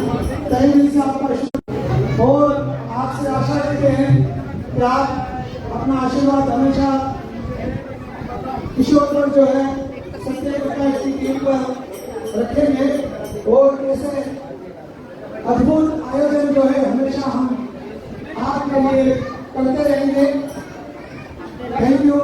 तहे दिल से आपका शुक्र और आपसे आशा करते हैं कि आप अपना आशीर्वाद हमेशा किशोर पर जो है सत्य प्रकाश की टीम पर रखेंगे और ऐसे अद्भुत आयोजन जो है हमेशा हम आपके लिए करते रहेंगे। Thank you.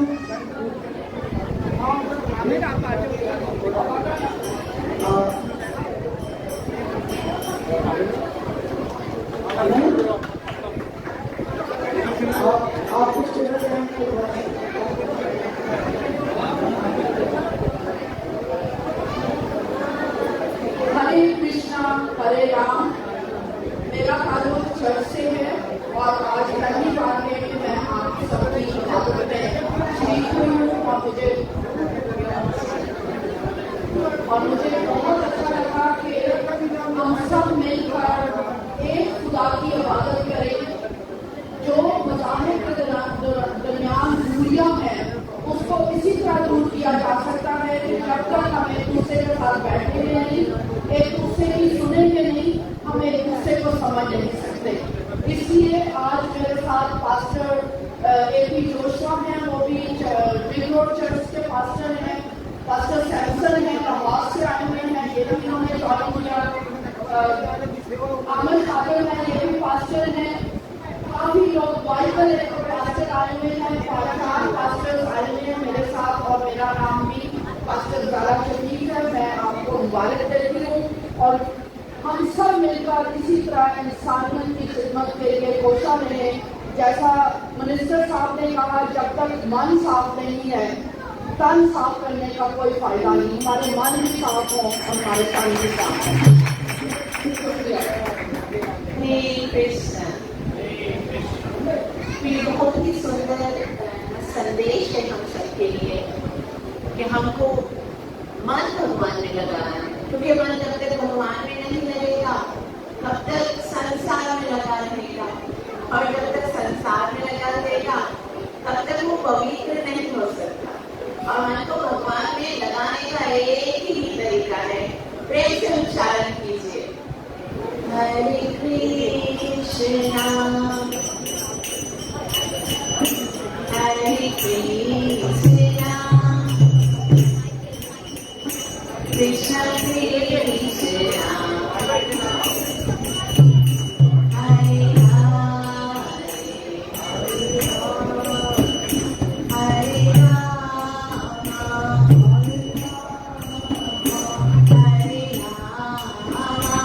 आप कुछ हरे कृष्णा हरे राम। मेरा ताल्लुक चर्च से है और आज पहली बार में भी मैं आप सबकी खिदमत में शरीक हुई हूँ और मुझे बहुत अच्छा लगा कि हम सब मिलकर एक खुदा की इबादत करें। जो मज़ाहिर के दरमियान दूरियां हैं उसको इसी तरह दूर किया जा सकता है कि जब तक हम एक दूसरे के साथ बैठेंगे नहीं, एक दूसरे की सुनेंगे नहीं, हम एक दूसरे को समझ नहीं सकते। इसलिए आज मेरे साथ पास्टर एपी जोशवा हैं, वो भी बिग रोड चर्च के पास्टर हैं। पास्टर सैमसन हैं, लाहौर से आए हुए हैं, ये भी इन्होंने ज्वाइन किया। आमद खातर हैं, ये भी पास्टर हैं। काफी लोग बाइबल पास्टर आए हुए हैं, 4 पास्टर आए हुए हैं मेरे साथ और मेरा नाम भी पास्टर ज़ारा शरीफ है। मैं आपको मुबारक देती हूँ और हम सब मिलकर इसी तरह इंसानियत की खिदमत के लिए कोशा रहें। जैसा मिनिस्टर साहब ने कहा, जब तक मन साफ नहीं है तन साफ करने का कोई फायदा नहीं। हमारे मन भी साफ हो और हमारे तन भी साफ हो। बहुत ही सुंदर संदेश है हम सबके लिए कि हमको मन भगवान में लगाना है, क्योंकि मन जब तक भगवान में नहीं लगेगा तब तक संसार में लगा रहेगा और जब तक संसार में लगा रहेगा तब तक वो पवित्र नहीं हो सकता। और मन को भगवान में लगाने का एक ही तरीका है, प्रेम से उच्चारण कीजिए, हरे कृष्णा हरे कृष्णा कृष्ण कृष्णा हरे राम हरे राम हरे राम राम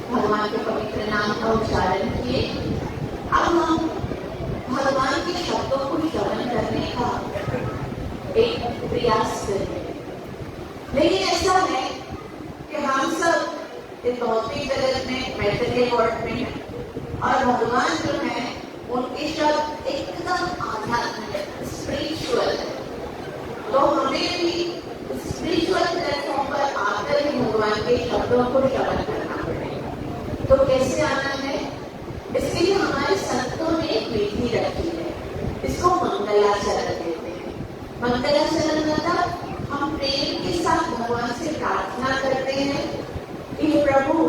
भगवान के पवित्र नाम का उच्चारण किए। अब हम भगवान के शब्दों को श्रवण करने का एक प्रयास करें। लेकिन ऐसा है कि हम सब इस भौतिक जगत में मेटल वर्ल्ड में हैं और भगवान जो है उनके शब्द एकदम आध्यात्मिक स्पिरिचुअल है। तो हमें भी स्पिरिचुअल प्लेटफॉर्म पर आकर ही भगवान के शब्दों को श्रवण करना पड़ेगा। तो कैसे आना है? इसके लिए हमारे संतों ने एक विधि रखी है, इसको मंगलाचरण कहते हैं। मंगलाचरण मतलब हम प्रेम के साथ भगवान से प्रार्थना करते हैं कि प्रभु,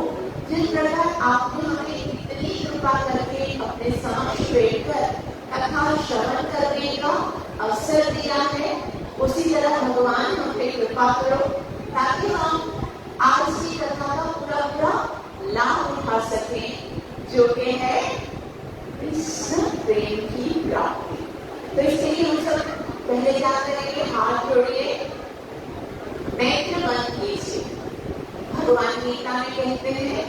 जिस प्रकार आपने हमें इतनी कृपा करके अपने समक्ष बैठकर कथा श्रवण करने का अवसर दिया है, उसी तरह भगवान हम पे कृपा करो ताकि हम आज की कथा का पूरा लाभ उठा सकें, जो कि है कृष्ण प्रेम की प्राप्ति। तो इसके लिए हम सब पहले क्या करेंगे? हाथ जोड़िए, नेत्र बंद कीजिए। भगवान गीता में कहते हैं,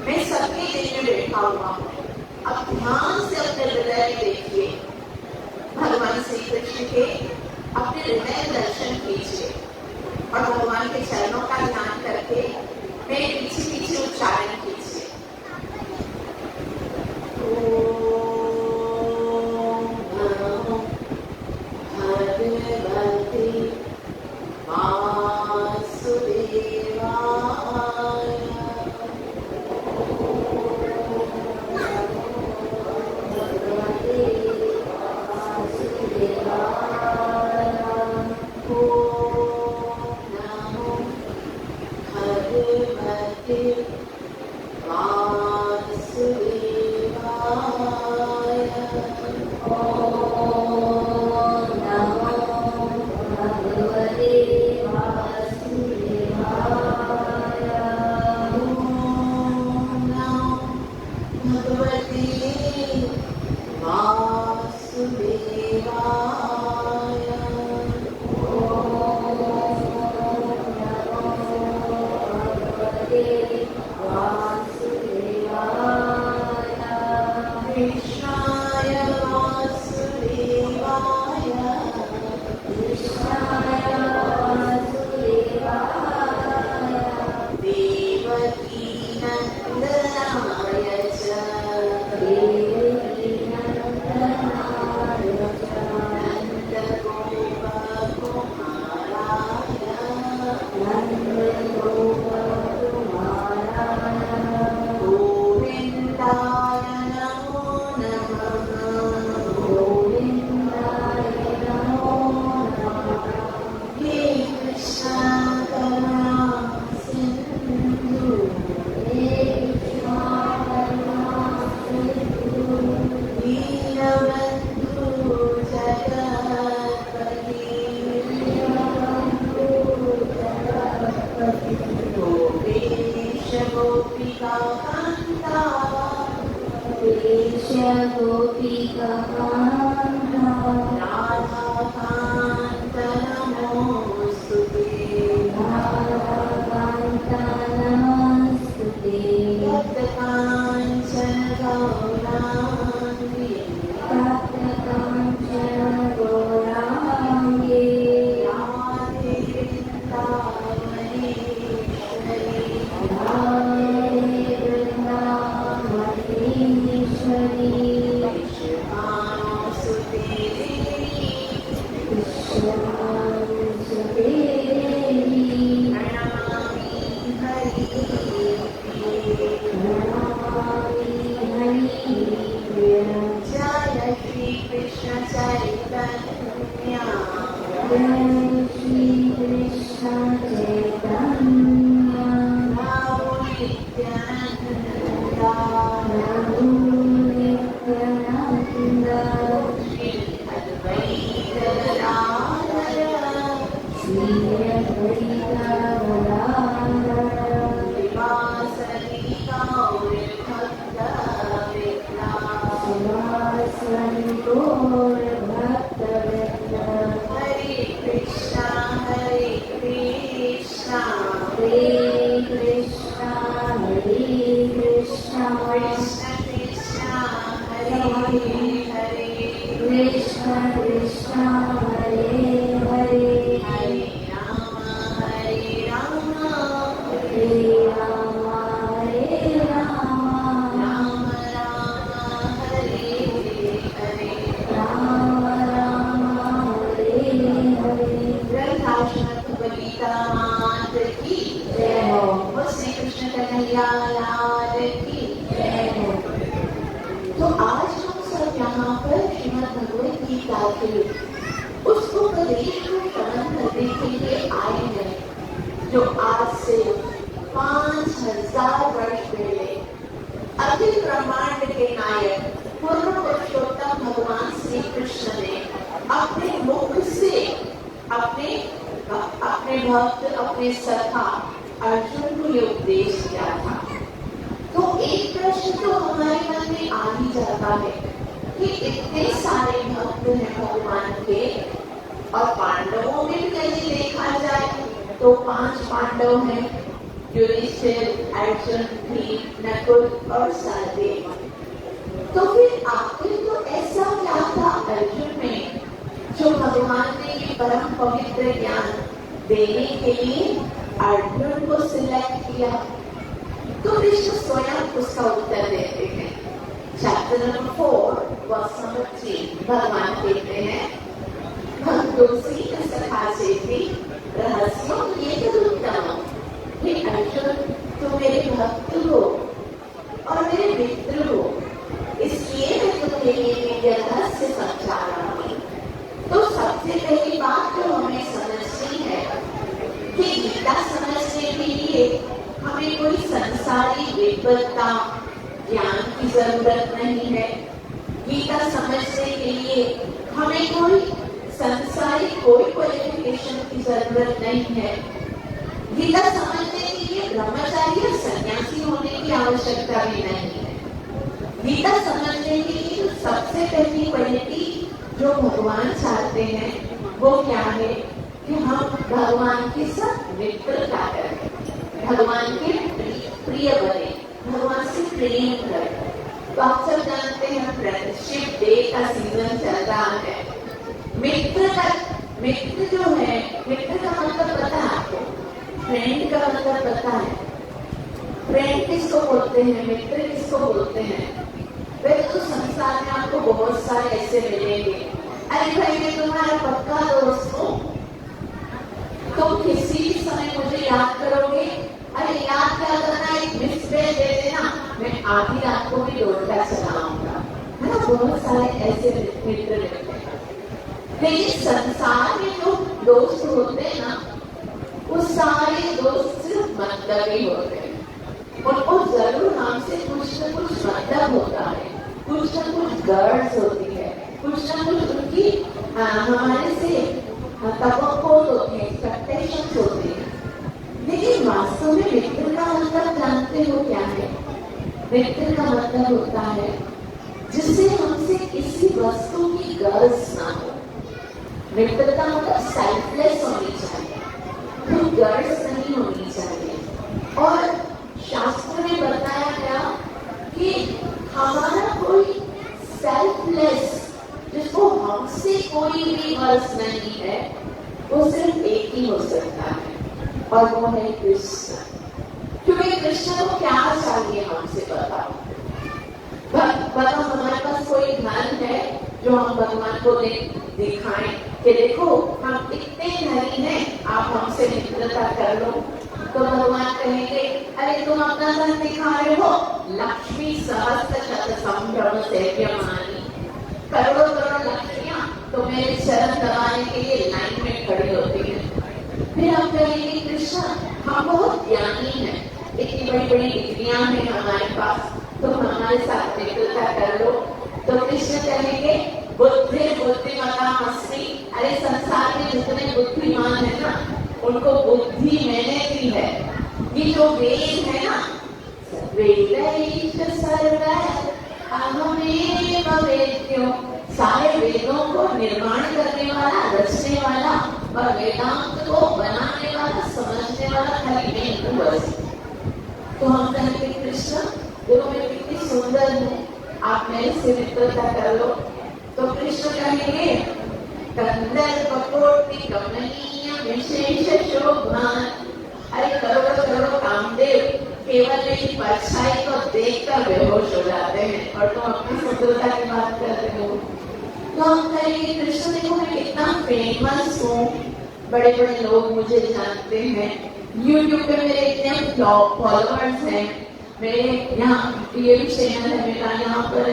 मैं सबके दिल में बैठा हुआ हूँ। अब ध्यान से अपने हृदय में देखिए, भगवान श्री कृष्ण के अपने हृदय दर्शन कीजिए और भगवान के चरणों का ध्यान करके मैं पीछे पीछे उच्चारण कीजिए। तो आज हम सब यहाँ पर श्रीमद् भगवत गीता के उस उपदेश को श्रवण करने के लिए आए हैं, जो आज से 5000 वर्ष पहले अखिल ब्रह्मांड के नायक पूर्ण पुरुषोत्तम भगवान श्री कृष्ण ने अपने मुख से अपने भक्त, अपने सखा अर्जुन को ये उपदेश किया था। तो एक प्रश्न तो हमारे मन में आ ही जाता है कि इतने सारे भक्त हैं भगवान के, और पांडवों में भी यदि देखा जाए तो 5 पांडव हैं, युधिष्ठिर, अर्जुन, भीम, नकुल और सहदेव। तो फिर आखिर तो ऐसा क्या था अर्जुन में जो भगवान ने ये परम पवित्र ज्ञान देने के लिए अर्जुन को सिलेक्ट किया? तो कृष्ण स्वयं उसका उत्तर देते हैं। चैप्टर नंबर 4 वर्स नंबर 3 भगवान कहते हैं, भक्तों से सखा से भी रहस्यों ये उत्तम। हे अर्जुन, तुम मेरे भक्त हो और मेरे मित्र हो, इसलिए मैं तुम्हें ये रहस्य समझा रहा हूँ। तो सबसे पहली बात जो हमें समझनी है कि गीता समझने के लिए हमें कोई संसारी विद्वत्ता ज्ञान की जरूरत नहीं है। गीता समझने के लिए हमें कोई संसारी कोई क्वालिफिकेशन की जरूरत नहीं है। गीता समझने के लिए ब्रह्मचारी और सन्यासी होने की आवश्यकता भी नहीं है। गीता समझने के लिए सबसे पहली क्वालिटी जो भगवान चाहते हैं वो क्या है कि हम भगवान के साथ मित्रता करें, भगवान के प्रिय बने, भगवान से प्रेम करें। तो आप सब जानते हैं फ्रेंडशिप डे का सीजन चल रहा है। मित्र जो है, मित्र का मतलब पता है आपको? फ्रेंड का मतलब पता है? फ्रेंड किसको बोलते हैं, मित्र किसको बोलते हैं? वैसे तो संसार में आपको बहुत सारे ऐसे मिलेंगे, अरे भाई मैं तुम्हारा पक्का दोस्त हूँ, तुम किसी भी समय मुझे याद करोगे, अरे याद क्या करना, एक मिस कॉल दे देना, मैं आधी रात को भी लौटकर चलाऊंगा, है ना? बहुत सारे ऐसे मित्र रहते हैं। लेकिन संसार में जो दोस्त होते हैं ना, वो सारे दोस्त सिर्फ मतलबी होते हैं। उनको जरूर हमसे कुछ न कुछ मतलब होता है, कुछ न कुछ गर्ज होती है, कुछ न कुछ उनकी हमारे से तवक्को होती है, एक्सपेक्टेशंस होती है। लेकिन वास्तव में मित्र का मतलब जानते हो क्या है? मित्र का मतलब होता है जिससे हमसे किसी वस्तु की गर्ज ना हो। मित्रता मतलब सेल्फलेस होनी चाहिए, कोई गर्ज नहीं होनी चाहिए। और शास्त्र में बताया गया कि हमारा कोई सेल्फलेस, जिसको हमसे कोई भी गर्ज नहीं है, वो सिर्फ एक ही हो सकता है, और वो है कृष्ण। क्योंकि कृष्ण को क्या चाहिए हमसे? बताओ, हमारे पास कोई धन है जो हम भगवान को दिखाएं कि देखो हम इतने धनी हैं, आप हमसे मित्रता कर लो। तो भगवान कहेंगे, अरे तुम अपना धन दिखा रहे हो, लक्ष्मी सहस्त्र शत संभ्रम सेव्यमानी, करोड़ों करोड़ लक्ष्मियां तो मेरे चरण दबाने के लिए लाइन में खड़ी होती है। फिर हम कहेंगे, कृष्ण हम बहुत ज्ञानी हैं, इतनी बड़ी बड़ी डिग्रियां हैं हमारे पास, तुम हमारे साथ मित्रता कर लो। तो कृष्ण कहेंगे, बुद्धि बुद्धिमता मस्ती, अरे संसार में जितने बुद्धिमान है ना, उनको बुद्धि मैंने दी है। ये जो वेद है ना, वेदैश्च सर्वैः अहमेव वेद्यो, सारे वेदों को निर्माण करने वाला, रचने वाला और वेदांत को बनाने वाला, समझने वाला खाली मैं हूँ बस। तो हम कहेंगे कृष्ण देखो मैं कितनी सुंदर हूँ, आप मेरे से मित्रता कर लो। तो कृष्ण कहेंगे कंदर कपोटी कमनीय विशेष शोभान। अरे करोड़ों करोड़ों कामदेव केवल मेरी परछाई को देखकर बेहोश हो जाते हैं और तुम अपनी सुंदरता की बात कर रहे हो। तो हम कहेंगे कृष्ण देखो मैं कितना फेमस हूँ, बड़े बड़े लोग मुझे जानते हैं, यूट्यूब पे मेरे इतने फॉलोअर्स हैं, मेरे यहाँ ये भी चैनल है मेरा, यहाँ पर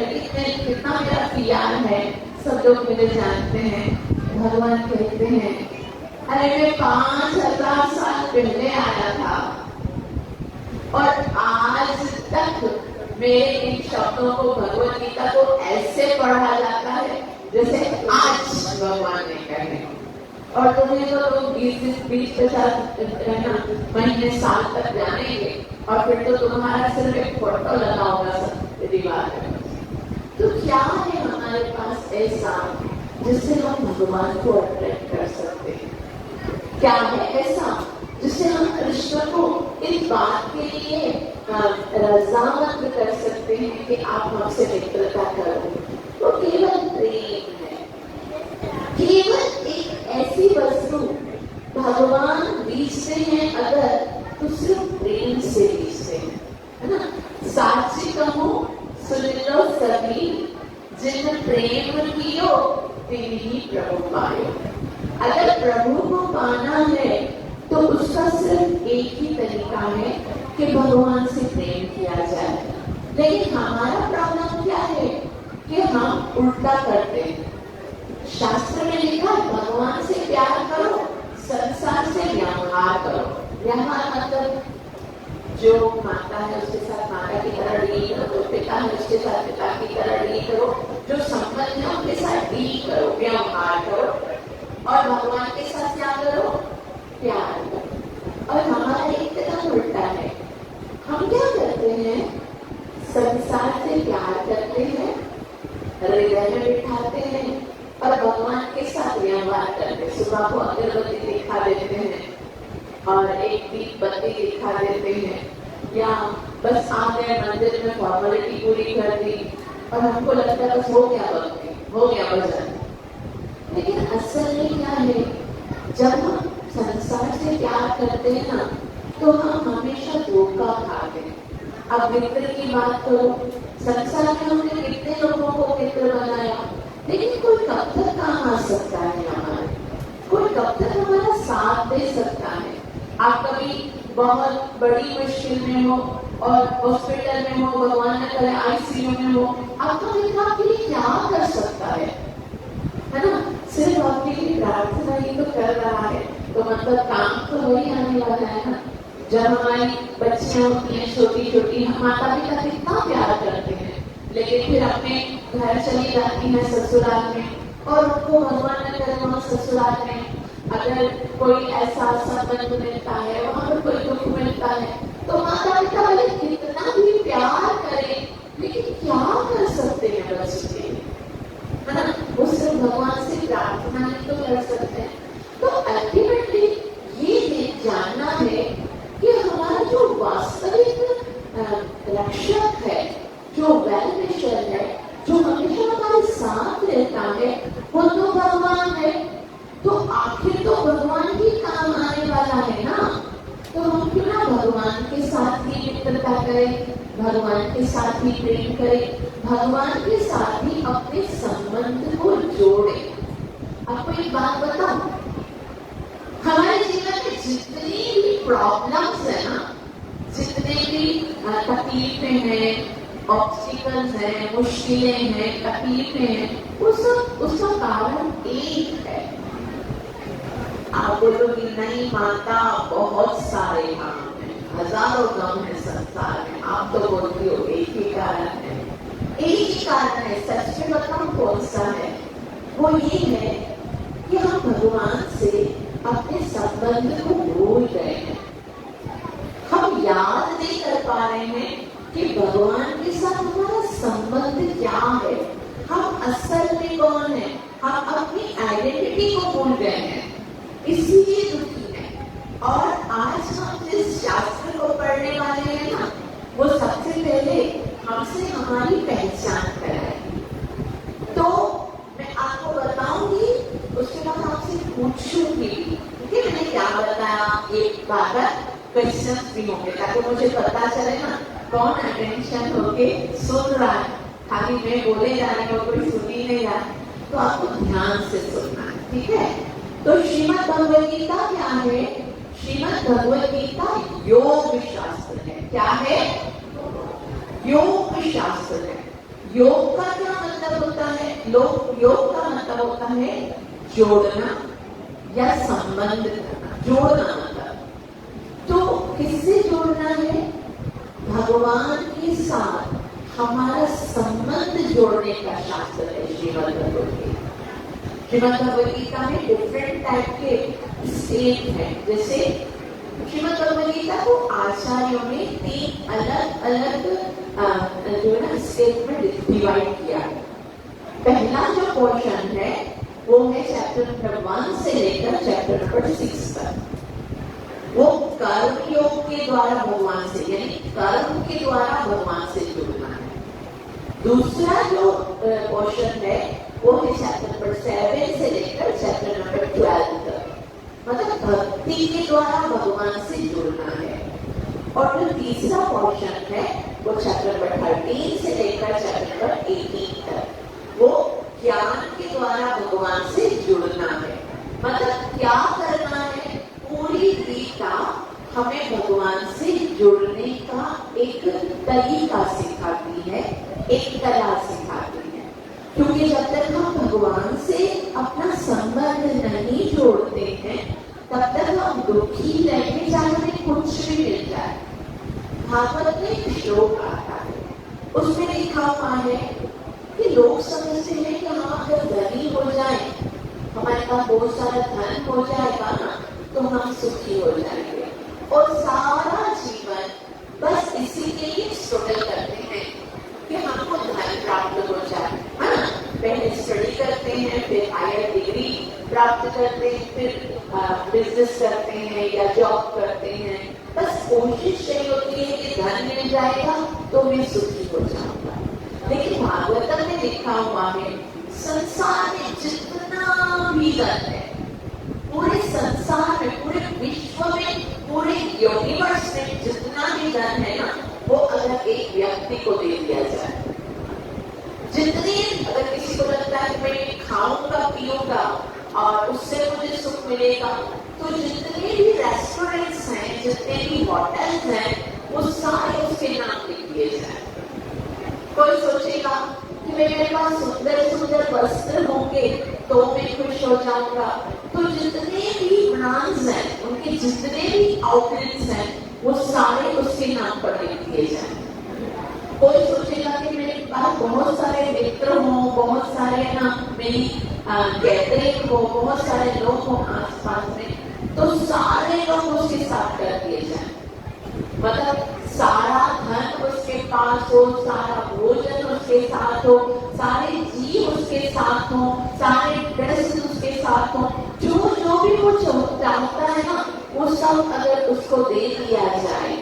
कितना मेरा PR है, सब लोग मुझे जानते हैं। भगवान कहते हैं अरे मैं 5000 साल पहले आया था और आज तक मेरे इन शब्दों को, भगवत गीता को ऐसे पढ़ा जाता है जैसे आज भगवान ने कहे। और तुम्हें तो लोग 20-50 महीने साल तक जानेंगे और फिर तो तुम्हारा सिर्फ एक फोटो लगा होगा सब दीवार में। तो क्या है हमारे पास ऐसा जिससे हम भगवान को अट्रैक्ट कर सकते हैं? क्या है ऐसा जिससे हम कृष्ण को इस बात के लिए रजामंद कर सकते हैं कि आप हमसे मित्रता करो? तो केवल प्रेम है, केवल एक ऐसी वस्तु भगवान बीचते हैं अगर तो सिर्फ प्रेम से बीचते हैं, है ना। साची कहूं सुन लो सभी, जिन प्रेम कियो तिन ही प्रभु पायो। अगर प्रभु को पाना है तो उसका सिर्फ एक ही तरीका है कि भगवान से प्रेम किया जाए। लेकिन हमारा प्रॉब्लम क्या है कि हम उल्टा करते हैं। शास्त्र में लिखा भगवान से प्यार करो, संसार से व्यवहार करो। व्यवहार मतलब जो माता है उसके साथ माता की तरह डील करो, जो पिता है उसके साथ पिता की तरह डील करो, जो संबंध है उनके साथ डील करो, व्यवहार करो। और भगवान के साथ क्या करो? प्यार करो। और हमारा एकदम उल्टा है। हम क्या करते हैं? संसार से प्यार करते हैं, हृदय में बिठाते हैं और भगवान के साथ व्यवहार करते हैं। सुबह को अगरबत्ती दिखा देते हैं और एक दीप बत्ती दिखा देते हैं, या बस आ गए मंदिर में फॉर्मेलिटी पूरी कर दी और हमको लगता है बस हो गया भक्ति, हो गया भजन। लेकिन असल में क्या है, जब हम संसार से प्यार करते हैं ना तो हम हमेशा धोखा खाते हैं। अब मित्र की बात करो, संसार में हमने कितने लोगों को मित्र बनाया, लेकिन कोई कब तक काम आ सकता है हमारे, कोई कब तक हमारा साथ दे सकता है। आप कभी बहुत बड़ी मुश्किल में हो और हॉस्पिटल में हो, भगवान ने करे ICU में हो, आपका मित्र आपके लिए क्या कर सकता है ना। सिर्फ आपके लिए प्रार्थना ही तो कर रहा है, तो मतलब काम तो वही आने वाला है ना। जब हमारी बच्चियां होती हैं छोटी छोटी, माता पिता कितना प्यार करते हैं, लेकिन फिर अपने घर चली जाती है ससुराल में और उनको भगवान ने करे वहाँ ससुराल में अगर कोई ऐसा संबंध मिलता है, वहां पर कोई दुख मिलता है, तो माता पिता वाले कितना भी प्यार करें लेकिन क्या कर सकते हैं बच्चे के लिए, है ना। वो सिर्फ भगवान से प्रार्थना ही तो कर सकते हैं। तो अल्टीमेटली ये जानना है कि हमारा जो वास्तविक रक्षक है, जो वेल विशर है, जो हमेशा हमारे साथ रहता है, वो तो भगवान है। तो आखिर तो भगवान ही काम आने वाला है ना। तो हम क्यों ना भगवान के साथ ही मित्रता करें, भगवान के साथ ही प्रेम करें, भगवान के साथ ही अपने संबंध को जोड़ें। आपको एक बात बताऊं, हमारे जीवन में जितनी भी प्रॉब्लम्स है ना, जितने भी तकलीफें हैं, ऑब्स्टिकल्स हैं, मुश्किलें हैं, तकलीफें हैं, उसका कारण एक है। आप बोलोगी नहीं माता, बहुत सारे काम हैं, हजारों काम है संसार में। आप तो बोलती हो एक ही कारण है, एक ही कारण है। सच में बताऊं कौन सा है? वो ये है कि हम भगवान से अपने संबंध को भूल गए हैं। हम याद नहीं कर पा रहे हैं कि भगवान के साथ हमारा संबंध क्या है, हम असल में कौन है, हम अपनी आइडेंटिटी को भूल गए हैं, इसीलिए दुखी है। और आज हम जिस शास्त्र को पढ़ने वाले हैं ना, वो सबसे पहले हमसे हमारी पहचान कराए। तो मैं आपको बताऊंगी, उसके बाद आपसे पूछूंगी कि मैंने क्या बताया, ये बार क्वेश्चन भी होंगे ताकि मुझे पता चले ना कौन अटेंशन होके सुन रहा है। खाली मैं बोले जा रही हूँ, कोई सुन ही नहीं रहा, तो आपको ध्यान से सुनना है, ठीक है। तो श्रीमद् भगवद गीता क्या है? श्रीमद् भगवद गीता योग शास्त्र है। क्या है? योग शास्त्र है। योग का क्या मतलब होता है? योग का मतलब होता है जोड़ना या संबंध करना, जोड़ना मतलब। तो किससे जोड़ना है? भगवान के साथ हमारा संबंध जोड़ने का शास्त्र है श्रीमद् भगवद गीता। श्रीमद् भगवद गीता में डिफरेंट टाइप के स्टेट है। जैसे श्रीमद् भगवद गीता को आचार्यों ने 3 अलग अलग जो है ना स्टेट में डिवाइड किया है। पहला जो पोर्शन है वो है चैप्टर नंबर 1 से लेकर चैप्टर नंबर 6 तक। वो कर्म योग के द्वारा भगवान से, यानी कर्म के द्वारा भगवान से जुड़ना है। दूसरा जो पोर्शन है वो है चैप्टर नंबर 7 से लेकर चैप्टर नंबर 12 तक, मतलब भक्ति के द्वारा भगवान से जुड़ना है। और जो तीसरा पोर्शन है वो चैप्टर नंबर 13 से लेकर चैप्टर नंबर 18 तक, वो ज्ञान के द्वारा भगवान से जुड़ना है। मतलब क्या करना है? पूरी गीता हमें भगवान से जुड़ने का एक तरीका सिखाती है, एक कला सिखाती है। क्योंकि जब तक हम भगवान से अपना संबंध नहीं जोड़ते हैं तब तक हम दुखी रहेंगे, चाहे हमें कुछ भी मिल जाए। भागवत में एक श्लोक आता है, उसमें लिखा हुआ है कि लोग समझते हैं कि हम अगर धनी हो जाए, हमारे पास बहुत सारा धन हो जाएगा ना, तो हम सुखी हो जाएंगे। और सारा जीवन बस इसी के लिए स्ट्रगल करते हैं कि हमको धन प्राप्त हो जाए, है ना। पहले स्टडी करते हैं, फिर हायर डिग्री प्राप्त करते हैं, फिर बिजनेस करते हैं या जॉब करते हैं। बस कोशिश यही होती है कि धन मिल जाएगा तो मैं सुखी हो जाऊंगा। लेकिन भागवतम में लिखा हुआ है संसार में जितना भी धन है, पूरे संसार में, पूरे विश्व में, पूरे यूनिवर्स में जितना भी धन है ना, वो अगर एक व्यक्ति को दे दिया जाए, जितने, अगर किसी को लगता है कि मैं खाऊंगा पीऊंगा और उससे मुझे सुख मिलेगा, तो जितने भी रेस्टोरेंट्स हैं, जितने भी होटल्स हैं, वो सारे उसके नाम लिख दिए जाए। कोई सोचेगा कि मेरे पास सुंदर सुंदर वस्त्र होंगे तो मैं खुश हो जाऊंगा, तो जितने भी ब्रांड्स हैं, उनके जितने भी आउटलेट्स हैं, वो सारे उसके नाम पर लिख दिए जाए। कोई सोचेगा कि मेरे पास बहुत सारे मित्र हो, बहुत सारे ना मेरी गैदरिंग हो, बहुत सारे लोग हो आसपास में, तो सारे लोग उसके साथ कर दिए जाए। मतलब सारा धन उसके पास हो, सारा भोजन उसके साथ हो, सारे जीव उसके साथ हो, सारे ड्रेस उसके साथ हो, जो जो भी वो चाहता है ना, वो सब अगर उसको दे दिया जाए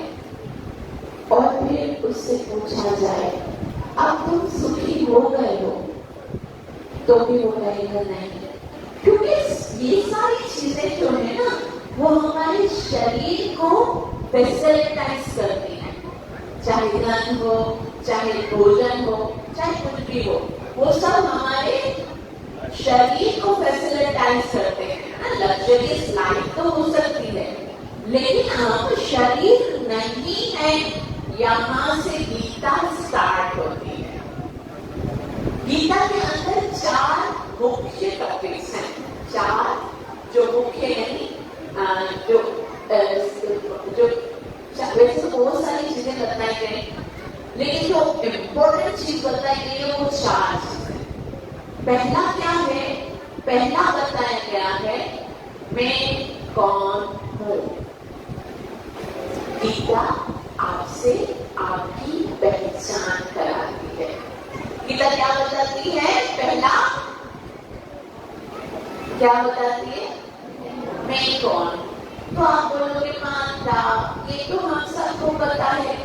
और फिर उससे पूछा जाए अब तुम सुखी हो गए हो, तो भी वो कहेगा नहीं। क्योंकि ये सारी चीजें जो है ना, वो हमारे शरीर को फैसिलिटाइज करती हैं। चाहे धन हो, चाहे भोजन हो, चाहे कुछ भी हो, वो सब हमारे शरीर को फैसिलिटाइज करते हैं। लग्जरियस लाइफ तो हो सकती है, लेकिन हम शरीर नहीं है। यहाँ से गीता स्टार्ट होती है। गीता के अंदर 4 मुख्य टॉपिक्स हैं। 4 जो मुख्य यानी जो वैसे तो बहुत सारी चीजें बताई गई, लेकिन जो इम्पोर्टेंट चीज बताई गई है वो 4 चीजें। पहला क्या है? पहला बताया गया है मैं कौन क्या बताती है? मैं कौन? तो आप बोलोगे माता, ये तो हम सबको पता है।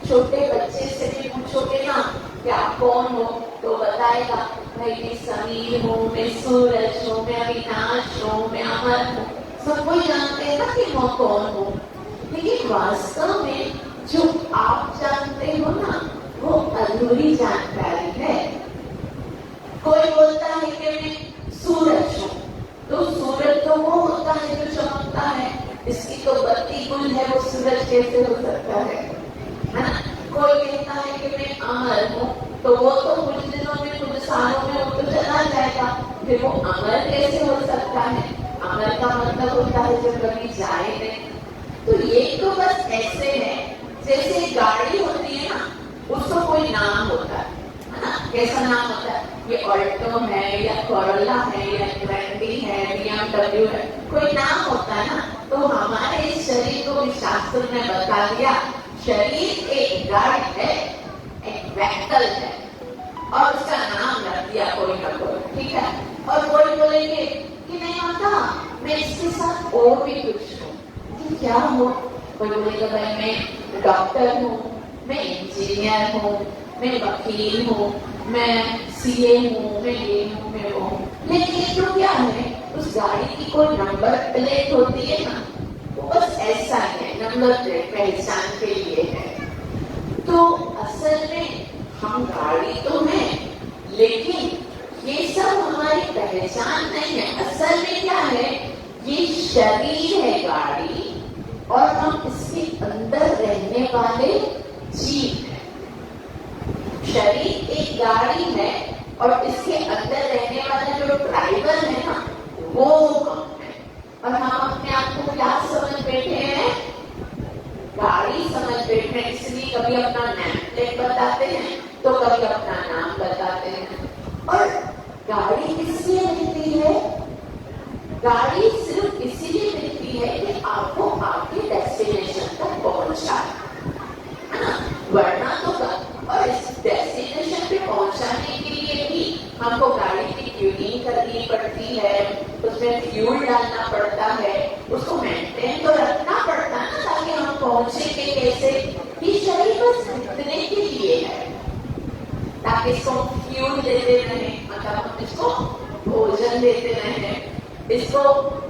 छोटे बच्चे से भी पूछोगे ना कि आप कौन हो, तो बताएगा भाई मैं समीर हूँ, मैं सूरज हूँ, मैं अविनाश हूँ, मैं अमर हूँ। सब कोई जानते हैं ना कि मैं कौन हूँ। लेकिन वास्तव में जो आप जानते हो ना, वो अधूरी जानकारी है। कोई बोलता है कि मैं सूरज हूँ, तो सूरज तो वो होता है जो चमकता है, इसकी तो बत्ती गुल है, वो सूरज कैसे हो सकता है ना? कोई कहता है कि मैं अमर हूँ, तो वो तो कुछ दिनों में, कुछ सालों में वो तो चला जाएगा, फिर वो अमर कैसे हो सकता है? अमर का मतलब होता है जो कभी जाए नहीं। तो ये तो बस ऐसे है जैसे गाड़ी होती है ना, उसको कोई नाम होता है ना? कैसा नाम होता है? ये ऑल्टो है या कोरोला है या ग्रैंडी है, BMW है, कोई नाम होता है ना? तो हमारे इस शरीर को भी शास्त्र ने बता दिया, शरीर एक गाड़ी है, एक व्हीकल है, और उसका नाम रख दिया कोई ना कोई, ठीक है? और कोई बोलेंगे कि नहीं माता, मैं इसके साथ और भी कुछ हूँ। क्या हो? कोई बोलेगा भाई मैं डॉक्टर हूँ, मैं इंजीनियर हूँ, मैं वकील हूँ, मैं सीए हूँ, मैं ये हूँ, मैं वो हूँ। लेकिन ये तो क्या है, उस गाड़ी की कोई नंबर प्लेट होती है ना, वो बस ऐसा है, नंबर प्लेट पहचान के लिए है। तो असल में हम गाड़ी तो है, लेकिन ये सब हमारी पहचान नहीं है। असल में क्या है, ये शरीर है गाड़ी, और हम इसके अंदर रहने वाले जीव हैं। शरीर एक गाड़ी है, और इसके अंदर रहने वाला जो ड्राइवर है ना, वो हम है। और हम अपने आप को क्या समझ बैठे हैं? गाड़ी समझ बैठे हैं। इसलिए कभी अपना नेम प्लेट बताते हैं, तो कभी अपना नाम बताते हैं। और गाड़ी किसलिए मिलती है? गाड़ी सिर्फ इसीलिए मिलती है कि आपको आपके डेस्टिनेशन तक पहुंचाए, है ना? वरना तो और इस डेस्टिनेशन पे पहुंचाने के लिए भी हमको गाड़ी की ट्यूनिंग करनी पड़ती है, उसमें फ्यूल डालना पड़ता है, उसको मेंटेन तो रखना पड़ता है ना, ताकि हम पहुंचे के कैसे। ये शरीर बस इतने के लिए है, ताकि इसको फ्यूल देते रहे, मतलब हम इसको भोजन देते रहे, इसको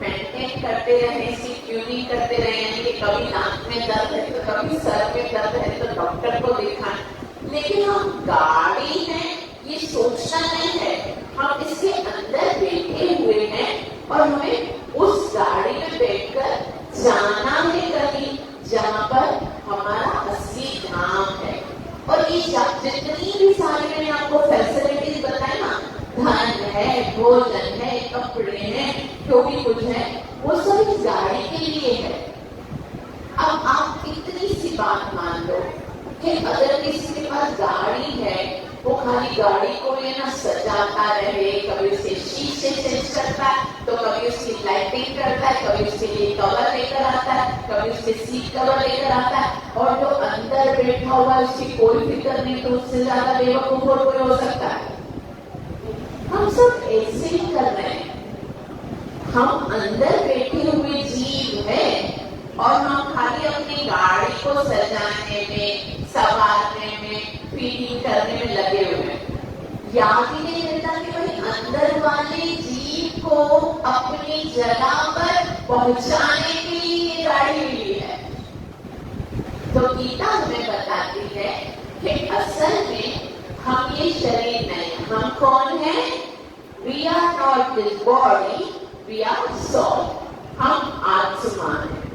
मेंटेन करते रहे, इसकी ट्यूनिंग करते रहे। यानी कि कभी नाक में दर्द है तो कभी सर में दर्द है तो डॉक्टर को दिखाएं। लेकिन हम गाड़ी हैं, ये सोचना नहीं है, हम इसके अंदर बैठे हुए हैं, और हमें उस गाड़ी में बैठकर जाना है कहीं जहाँ पर हमारा असली धाम है। और ये जितनी भी सारी मैंने आपको फैसिलिटीज बताई ना, धन है, भोजन है, कपड़े हैं, जो भी कुछ है, वो सब इस गाड़ी के लिए है। अब आप इतनी सी बात मान लो कि अगर किसी के पास गाड़ी है, वो खाली गाड़ी को ये ना सजाता रहे, कभी उसके शीशे चेंज करता है, तो कभी उसकी लाइटिंग करता है, कभी उसके लिए कवर लेकर आता है, कभी उसके सीट कवर लेकर आता है, और जो अंदर बैठा हुआ है उसकी कोई फिक्र नहीं, तो उससे ज्यादा बेवकूफ और कोई हो सकता है? हम सब ऐसे ही कर रहे हैं। हम अंदर बैठे हुए जीव हैं, और हम खाली अपनी गाड़ी को सजाने में, संवारने में, फीडिंग करने में लगे हुए हैं। याद ही नहीं रहता कि भाई अंदर वाले जीव को अपनी जगह पर पहुंचाने के लिए ये गाड़ी मिली है। तो गीता हमें बताती है कि असल में हम ये शरीर नहीं, हम कौन है? We are not this body, we are soul. हम आत्मा हैं।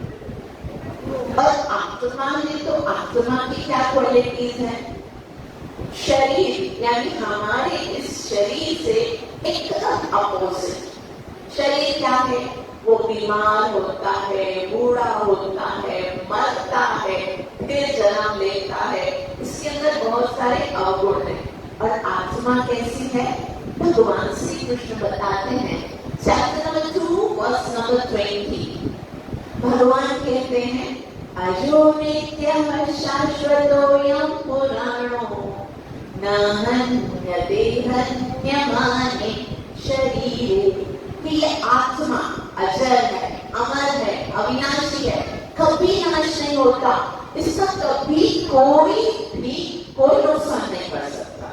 और आत्मा है तो आत्मा की क्या क्वालिटीज है? शरीर यानी हमारे इस शरीर से एकदम अपोजिट। शरीर क्या है? वो बीमार होता है, बूढ़ा होता है, मरता है, फिर जन्म लेता है, इसके अंदर बहुत सारे अवगुण हैं। और आत्मा कैसी है? भगवान श्री कृष्ण बताते हैं, चैप्टर नंबर 2 वर्स नंबर 20। भगवान कहते हैं, अजो नित्यः शाश्वतोऽयं पुराणो न हन्यते हन्यमाने शरीरे कि ये आत्मा अजर है, अमर है, अविनाशी है, कभी नाश नहीं होता, इसका कभी कोई नुकसान नहीं कर सकता।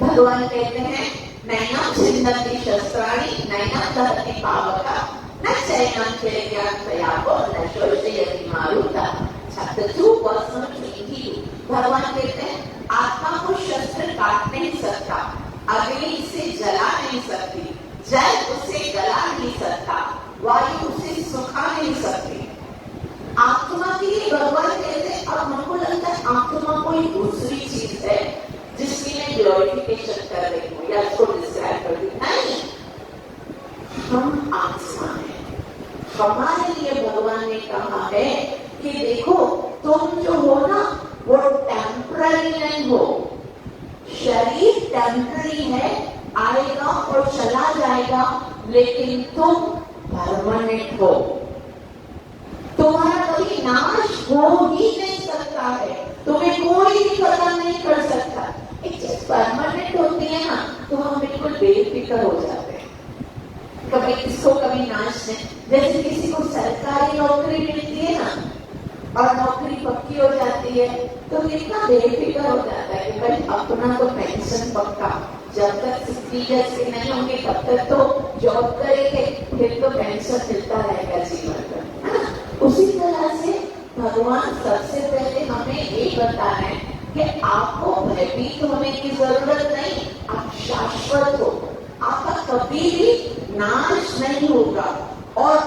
भगवान कहते हैं नैनम छिन्दन्ति शस्त्राणि नैनम दहति पावका न चैनम क्लेद्यात्मयापो न शोषयति मारुता। Chapter 2 verse number 22। भगवान कहते हैं आत्मा को शस्त्र काट नहीं सकता, अग्नि से जला नहीं सकती, जल उसे गला नहीं सकता, वायु उसे सुखा नहीं सकती। आत्मा के लिए भगवान कहते हैं, अब हमको लगता है आत्मा कोई दूसरी चीज है जिसकी मैं ग्लोरिफिकेशन कर रही हूँ या उसको डिस्क्राइब कर रही हूँ। नहीं, हम आत्मा हैं। हमारे लिए भगवान ने कहा है कि देखो तुम जो हो ना वो टेम्पररी नहीं हो, शरीर टेम्पररी है, आएगा और चला जाएगा, लेकिन तुम परमानेंट हो। तुम्हारा कभी नाश हो ही नहीं सकता है, तुम्हें कोई भी खत्म नहीं कर सकता। एक चीज परमानेंट होती है ना तो हम बिल्कुल बेफिक्र हो जाते हैं, कभी किसको कभी नाश नहीं। जैसे किसी को सरकारी नौकरी मिलती है ना और नौकरी पक्की हो जाती है तो कितना बेफिक्र हो जाता है कि भाई अपना तो पेंशन पक्का, जब तक 60 इयर्स के नहीं होंगे तब तक तो जॉब करेंगे, फिर तो पेंशन मिलता रहेगा जीवन भर। उसी तरह से भगवान सबसे पहले हमें ये बता रहे हैं कि आपको भयभीत होने की जरूरत नहीं, आप शाश्वत हो, आपका कभी भी नाश नहीं होगा। और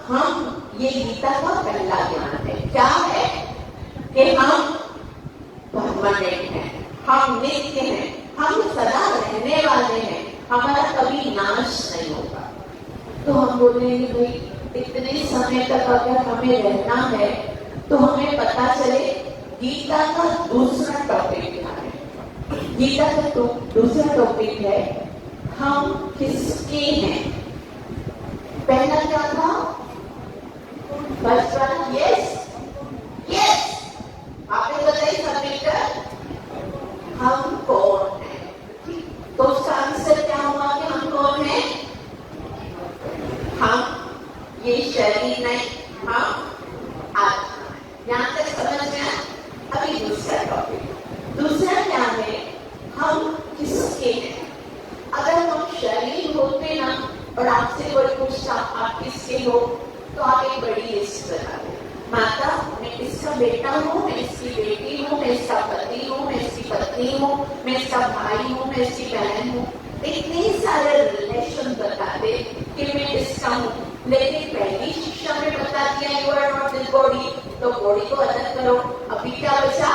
हम ये गीता का पहला ज्ञान है, क्या है कि हम परमानेंट हैं, हम नित्य हैं, हम सदा रहने वाले हैं, हमारा कभी नाश नहीं होगा। तो हम बोलेंगे भाई इतने समय तक अगर हमें रहना है तो हमें पता चले गीता का दूसरा टॉपिक क्या है। गीता का दूसरा टॉपिक है हम किसके हैं। पहला क्या था? फर्स्ट वन यस यस, आपने बताई सबमिटर, हम कौन है। तो उसका आंसर क्या हुआ कि हम कौन है? हम ये शरीर नहीं, हम आत्मा। यहां तक समझ में आया? अभी दूसरा टॉपिक, दूसरा क्या है? हम किसके हैं। अगर हम शरीर होते ना और आपसे कोई पूछता आप किसके हो तो आप एक बड़ी लिस्ट बना दो। माता मैं इसका बेटा हूँ, मैं इसकी बेटी हूँ, मैं इसका पति हूँ, मैं इसकी पत्नी हूँ, मैं इसका भाई हूँ, मैं इसकी बहन हूँ। इतने सारे रिलेशन बता दे कि मैं इसका हूँ। लेकिन पहली शिक्षा में बता दिया you are not this body, तो बॉडी को अलग करो। अभी क्या बचा?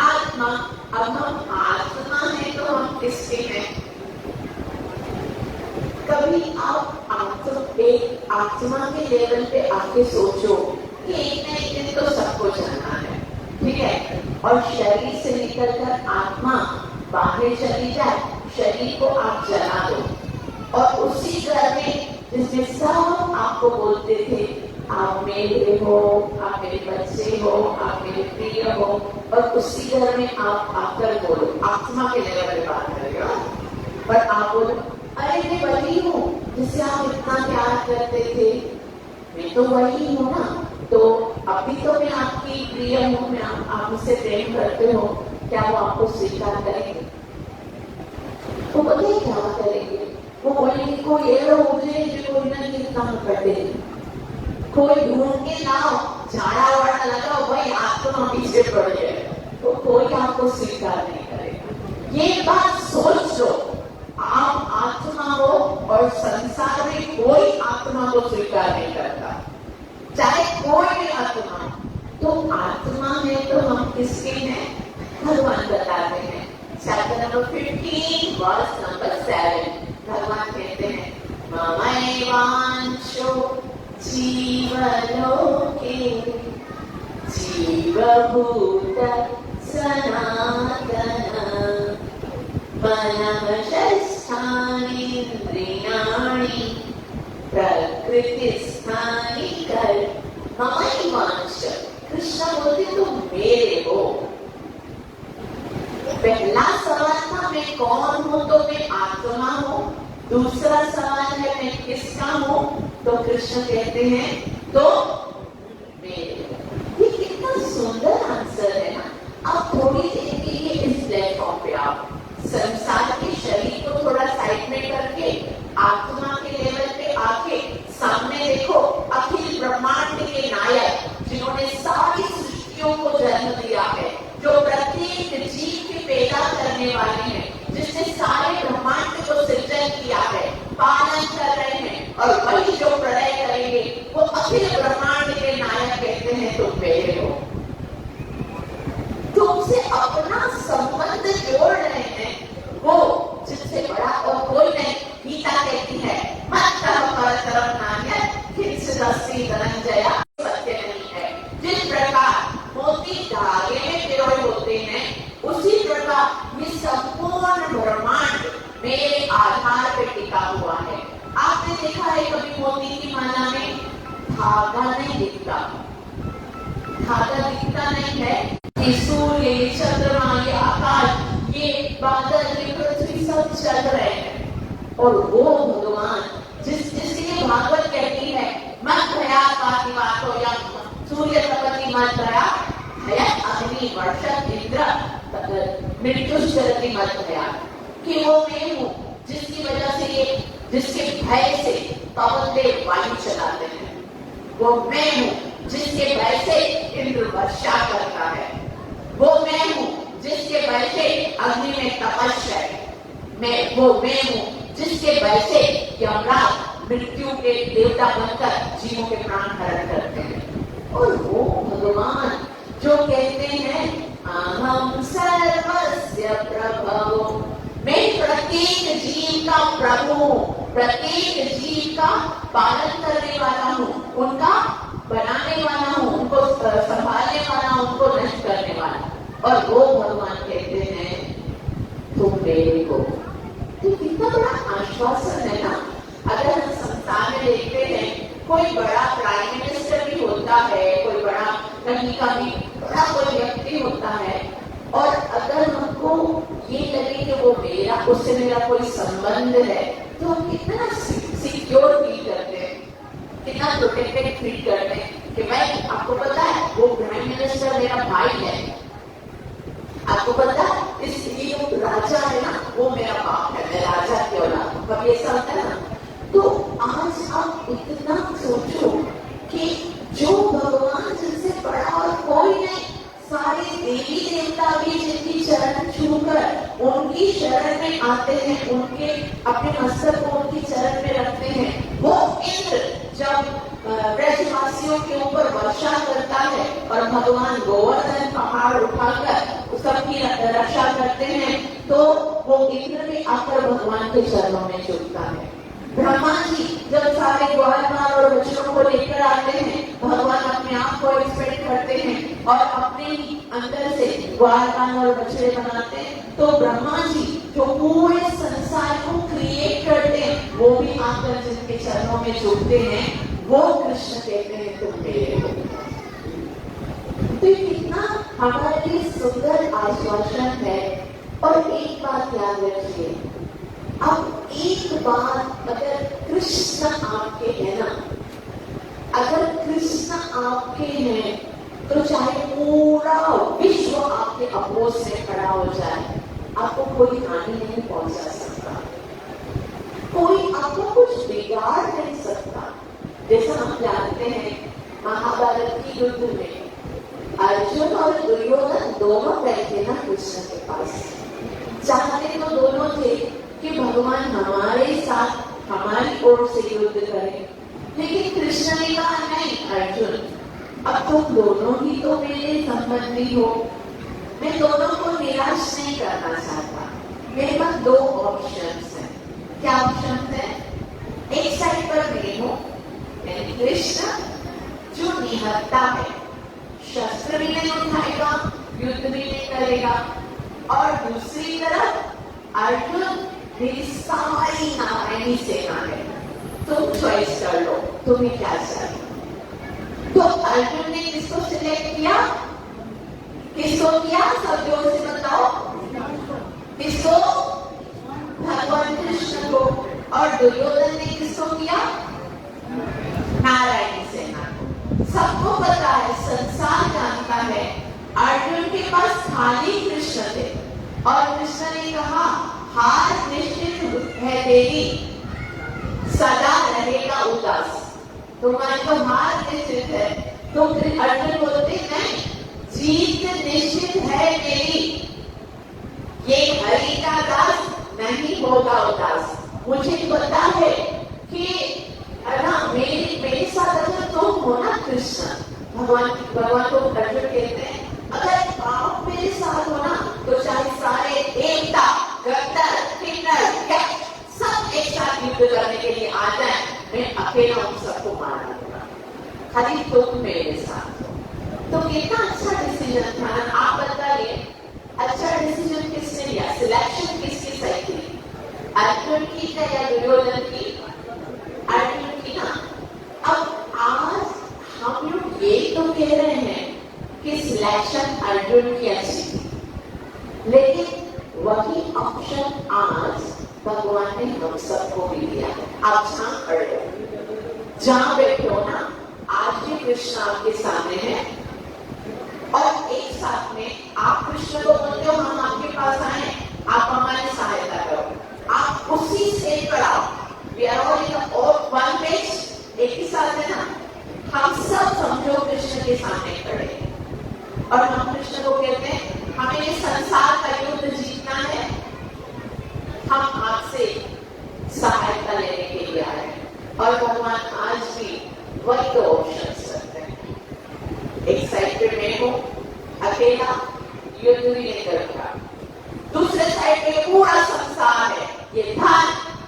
आत्मा। अब हम आत्मा है तो हम किसके हैं? कभी आप आत्मा के लेवल पे आके सोचो कि एक न एक दिन तो सबको जाना है, ठीक है, और शरीर से निकलकर आत्मा बाहर चली जाए, शरीर को आप जला दो और उसी घर में जिसमें सब आपको बोलते थे आप मेरे हो, आप मेरे बच्चे हो, आप मेरे प्रिय हो, और उसी घर में आप आकर बोलो, आत्मा के लेवल पे बात करेगा, पर आप बोलो अरे मैं वही हूँ जिससे आप इतना प्यार करते थे, मैं तो वही हूँ ना, तो अभी तो मैं आपकी प्रिय हूँ, मैं आप मुझसे प्रेम करते हो, क्या वो आपको स्वीकार करेंगे? वो पता है क्या करेंगे? वो बोलेंगे कोई एड़ो मुझे जो कोई ना कितना करते, कोई ढूंढ के लाओ, झाड़ा वाड़ा लगाओ, भाई आत्मा पीछे पड़ गए, तो कोई आपको स्वीकार नहीं करेगा। ये बात सोच लो, आप आत्मा हो और संसार में कोई आत्मा को स्वीकार नहीं करता, चाहे कोई भी आत्मा। तो आत्मा में तो हम किसके हैं? भगवान बताते हैं चैप्टर नंबर 15 वर्स नंबर 7। भगवान कहते हैं ममैवांशो जीवलोके जीवभूत सनातन मनवशस्थानीन्द्रियाणि प्रकृतिस्थानि कर्म। ममैवांश, कृष्ण बोलते तुम मेरे हो। पहला सवाल था मैं कौन हूं, तो मैं आत्मा हूं। दूसरा सवाल है मैं किसका हूं? तो कृष्ण कहते हैं तो मेरे। ये कितना सुंदर आंसर है ना। आप थोड़ी देर के लिए इस प्लेटफॉर्म पे आप संसार के शरीर को थोड़ा साइड में करके आत्मा के लेवल पे आके सामने देखो अखिल ब्रह्मांड के नायक जिन्होंने सारी सृष्टियों को जन्म दिया है, जो प्रत्येक जीव के पैदा करने वाले हैं, जिसने सारे ब्रह्मांड को सृजन किया है, पालन कर रहे हैं और वही जो प्रलय करेंगे वो अखिल ब्रह्मांड के नायक कहते हैं तुम मेरे हो। तुमसे अपना संबंध जोड़ रहे हैं वो जिससे बड़ा और कोई नहीं। गीता कहती है मत परतरम नान्यत् किंचिदस्ति धनंजया, सत्य नहीं है। जिस प्रकार मोती धागे में पिरोए होते हैं उसी प्रकार ये संपूर्ण ब्रह्मांड मेरे आधार पे टिका हुआ है। आपने देखा है कभी मोती की माला में धागा नहीं दिखता, धागा दिखता नहीं है। ये सूर्य, ये चंद्रमा, ये आकाश, ये बादल, ये पृथ्वी सब चल रहे हैं और वो भगवान जिसके भागवत कहती है मत भया पातिवातो या सूर्य तपति मत भया भया अग्नि वर्षक इंद्र मृत्युश्चरति मत भया, कि वो मैं हूँ जिसकी वजह से ये जिसके भय से पवन देव वायु चलाते हैं, वो मैं हूँ जिसके भय से इंद्र वर्षा करता है, वो मैं हूँ जिसके भय से अग्नि में तपस्या है, मैं हूँ जिसके भय से यमराज मृत्यु के देवता बनकर जीवों के प्राण हरण करते हैं। और वो भगवान जो कहते हैं अहम सर्वस्य प्रभवो, मैं प्रत्येक जीव का प्रभु हूँ, प्रत्येक जीव का पालन करने वाला हूँ, उनका बनाने वाला हूँ, उनको संभालने वाला हूँ, उनको नष्ट करने वाला। और वो भगवान कहते हैं तुम मेरे को। तो कितना बड़ा आश्वासन है ना। अगर हम संसार में देखते हैं कोई बड़ा प्राइम मिनिस्टर भी होता है, कोई बड़ा कहीं का भी बड़ा कोई व्यक्ति होता है, और अगर हमको ये लगे कि वो मेरा उससे मेरा कोई संबंध है तो हम कितना सिक्योर फील करते हैं, कितना प्रोटेक्टेड फील करते हैं कि भाई आपको पता है वो प्राइम मिनिस्टर मेरा भाई है, आपको पता है इसलिए वो राजा है ना वो मेरा बाप है, मैं राजा की औलाद हूं। कभी ऐसा होता है ना। तो आज आप इतना सोचो कि जो भगवान जिनसे बड़ा और कोई नहीं, सारे देवी देवता भी जिनकी चरण छूकर उनकी शरण में आते हैं, उनके अपने मस्तक को उनकी चरण में रखते हैं। वो इंद्र जब ब्रजवासियों के ऊपर वर्षा करता है और भगवान गोवर्धन पहाड़ उठाकर सबकी रक्षा करते हैं, तो वो इंद्र भी आकर भगवान के चरणों में झुकता है। ब्रह्मा जी जब सारे ग्वालपाल और बच्चों को लेकर आते हैं, भगवान अपने आप को एक्सपेक्ट करते हैं और अपने ही अंदर से ग्वालपाल और बच्चे बनाते हैं, तो ब्रह्मा जी जो पूरे संसार को क्रिएट करते हैं वो भी आकर जिनके चरणों में झुकते हैं, वो कृष्ण कहते हैं तुम मेरे हो। तो कितना हमारे लिए सुंदर आश्वासन है। और एक बात याद रखिए, अब एक बात अगर कृष्ण आपके है ना, अगर कृष्ण आपके हैं तो चाहे पूरा विश्व आपके अपोज में खड़ा हो जाए, आपको कोई हानि नहीं पहुंचा सकता, कोई आपको कुछ बिगाड़ नहीं सकता। जैसा हम जानते हैं महाभारत की युद्ध में अर्जुन और दुर्योधन दोनों बैठे ना कृष्ण के पास, चाहते तो दोनों थे कि भगवान हमारे साथ हमारी ओर से युद्ध करें, लेकिन कृष्ण ने कहा नहीं अर्जुन, अब तुम दोनों ही तो मेरे संबंधी हो, मैं दोनों को निराश नहीं करना चाहता, मेरे पास दो ऑप्शंस हैं। क्या ऑप्शन है? एक साइड पर मैं हूं, यानी कृष्ण जो निहत्ता है, शस्त्र भी नहीं उठाएगा, युद्ध भी नहीं करेगा, और दूसरी तरफ अर्जुन मेरी सारी नारायणी सेना है, तुम चॉइस कर लो तुम्हें क्या चाहिए। तो अर्जुन ने किसको सिलेक्ट किया? किसको किया? सब जोर से बताओ, किसको? भगवान कृष्ण को। और दुर्योधन ने किसको किया? नारायणी सेना को। सबको पता है, संसार जानता है, अर्जुन के पास खाली कृष्ण थे और कृष्ण ने कहा हार निश्चित है तेरी, सदा रहेगा उदास। तुम्हारी तो हार निश्चित है। तो अर्जुन बोलते नहीं, जीत निश्चित है मेरी, ये हरि का दास नहीं होगा उदास। मुझे पता है कि मेरे साथ अगर तुम हो ना कृष्ण, भगवान को अर्जुन कहते हैं, अगर आप मेरे साथ हो ना तो चाहे सारे देवता, गद्दर, किन्नर, सब एक साथ युद्ध करने के लिए आ जाए, मैं अकेला उन सबको मार दूंगा, खाली तुम मेरे साथ हो। तो कितना अच्छा डिसीजन था। आप बताइए, अच्छा डिसीजन किसने लिया? सिलेक्शन किसकी सही थी? अर्जुन की या दुर्योधन की? अर्जुन की ना। अब आज हम लोग ये तो कह रहे हैं कि सिलेक्शन अर्जुन की अच्छी थी, लेकिन वही ऑप्शन आज भगवान ने हम सबको भी दिया है। आप जहां खड़े हो, जहां बैठे हो ना, आज भी कृष्ण आपके सामने है और एक साथ में आप कृष्ण को बोलते हो हम आपके पास आए, आप हमारी सहायता करो। आप उसी से कराओ। We are all in one page, एक ही साथ है ना। हम सब समझो कृष्ण के सामने खड़े और हम कृष्ण को कहते हैं हमें ये संसार का युद्ध जीतना है, हम आपसे सहायता लेने के लिए आए हैं। और भगवान आज भी वही दो ऑप्शन रखते हैं। एक साइड पे मैं हूं अकेला, युद्ध भी नहीं करूंगा, दूसरे साइड पे पूरा संसार है, ये धन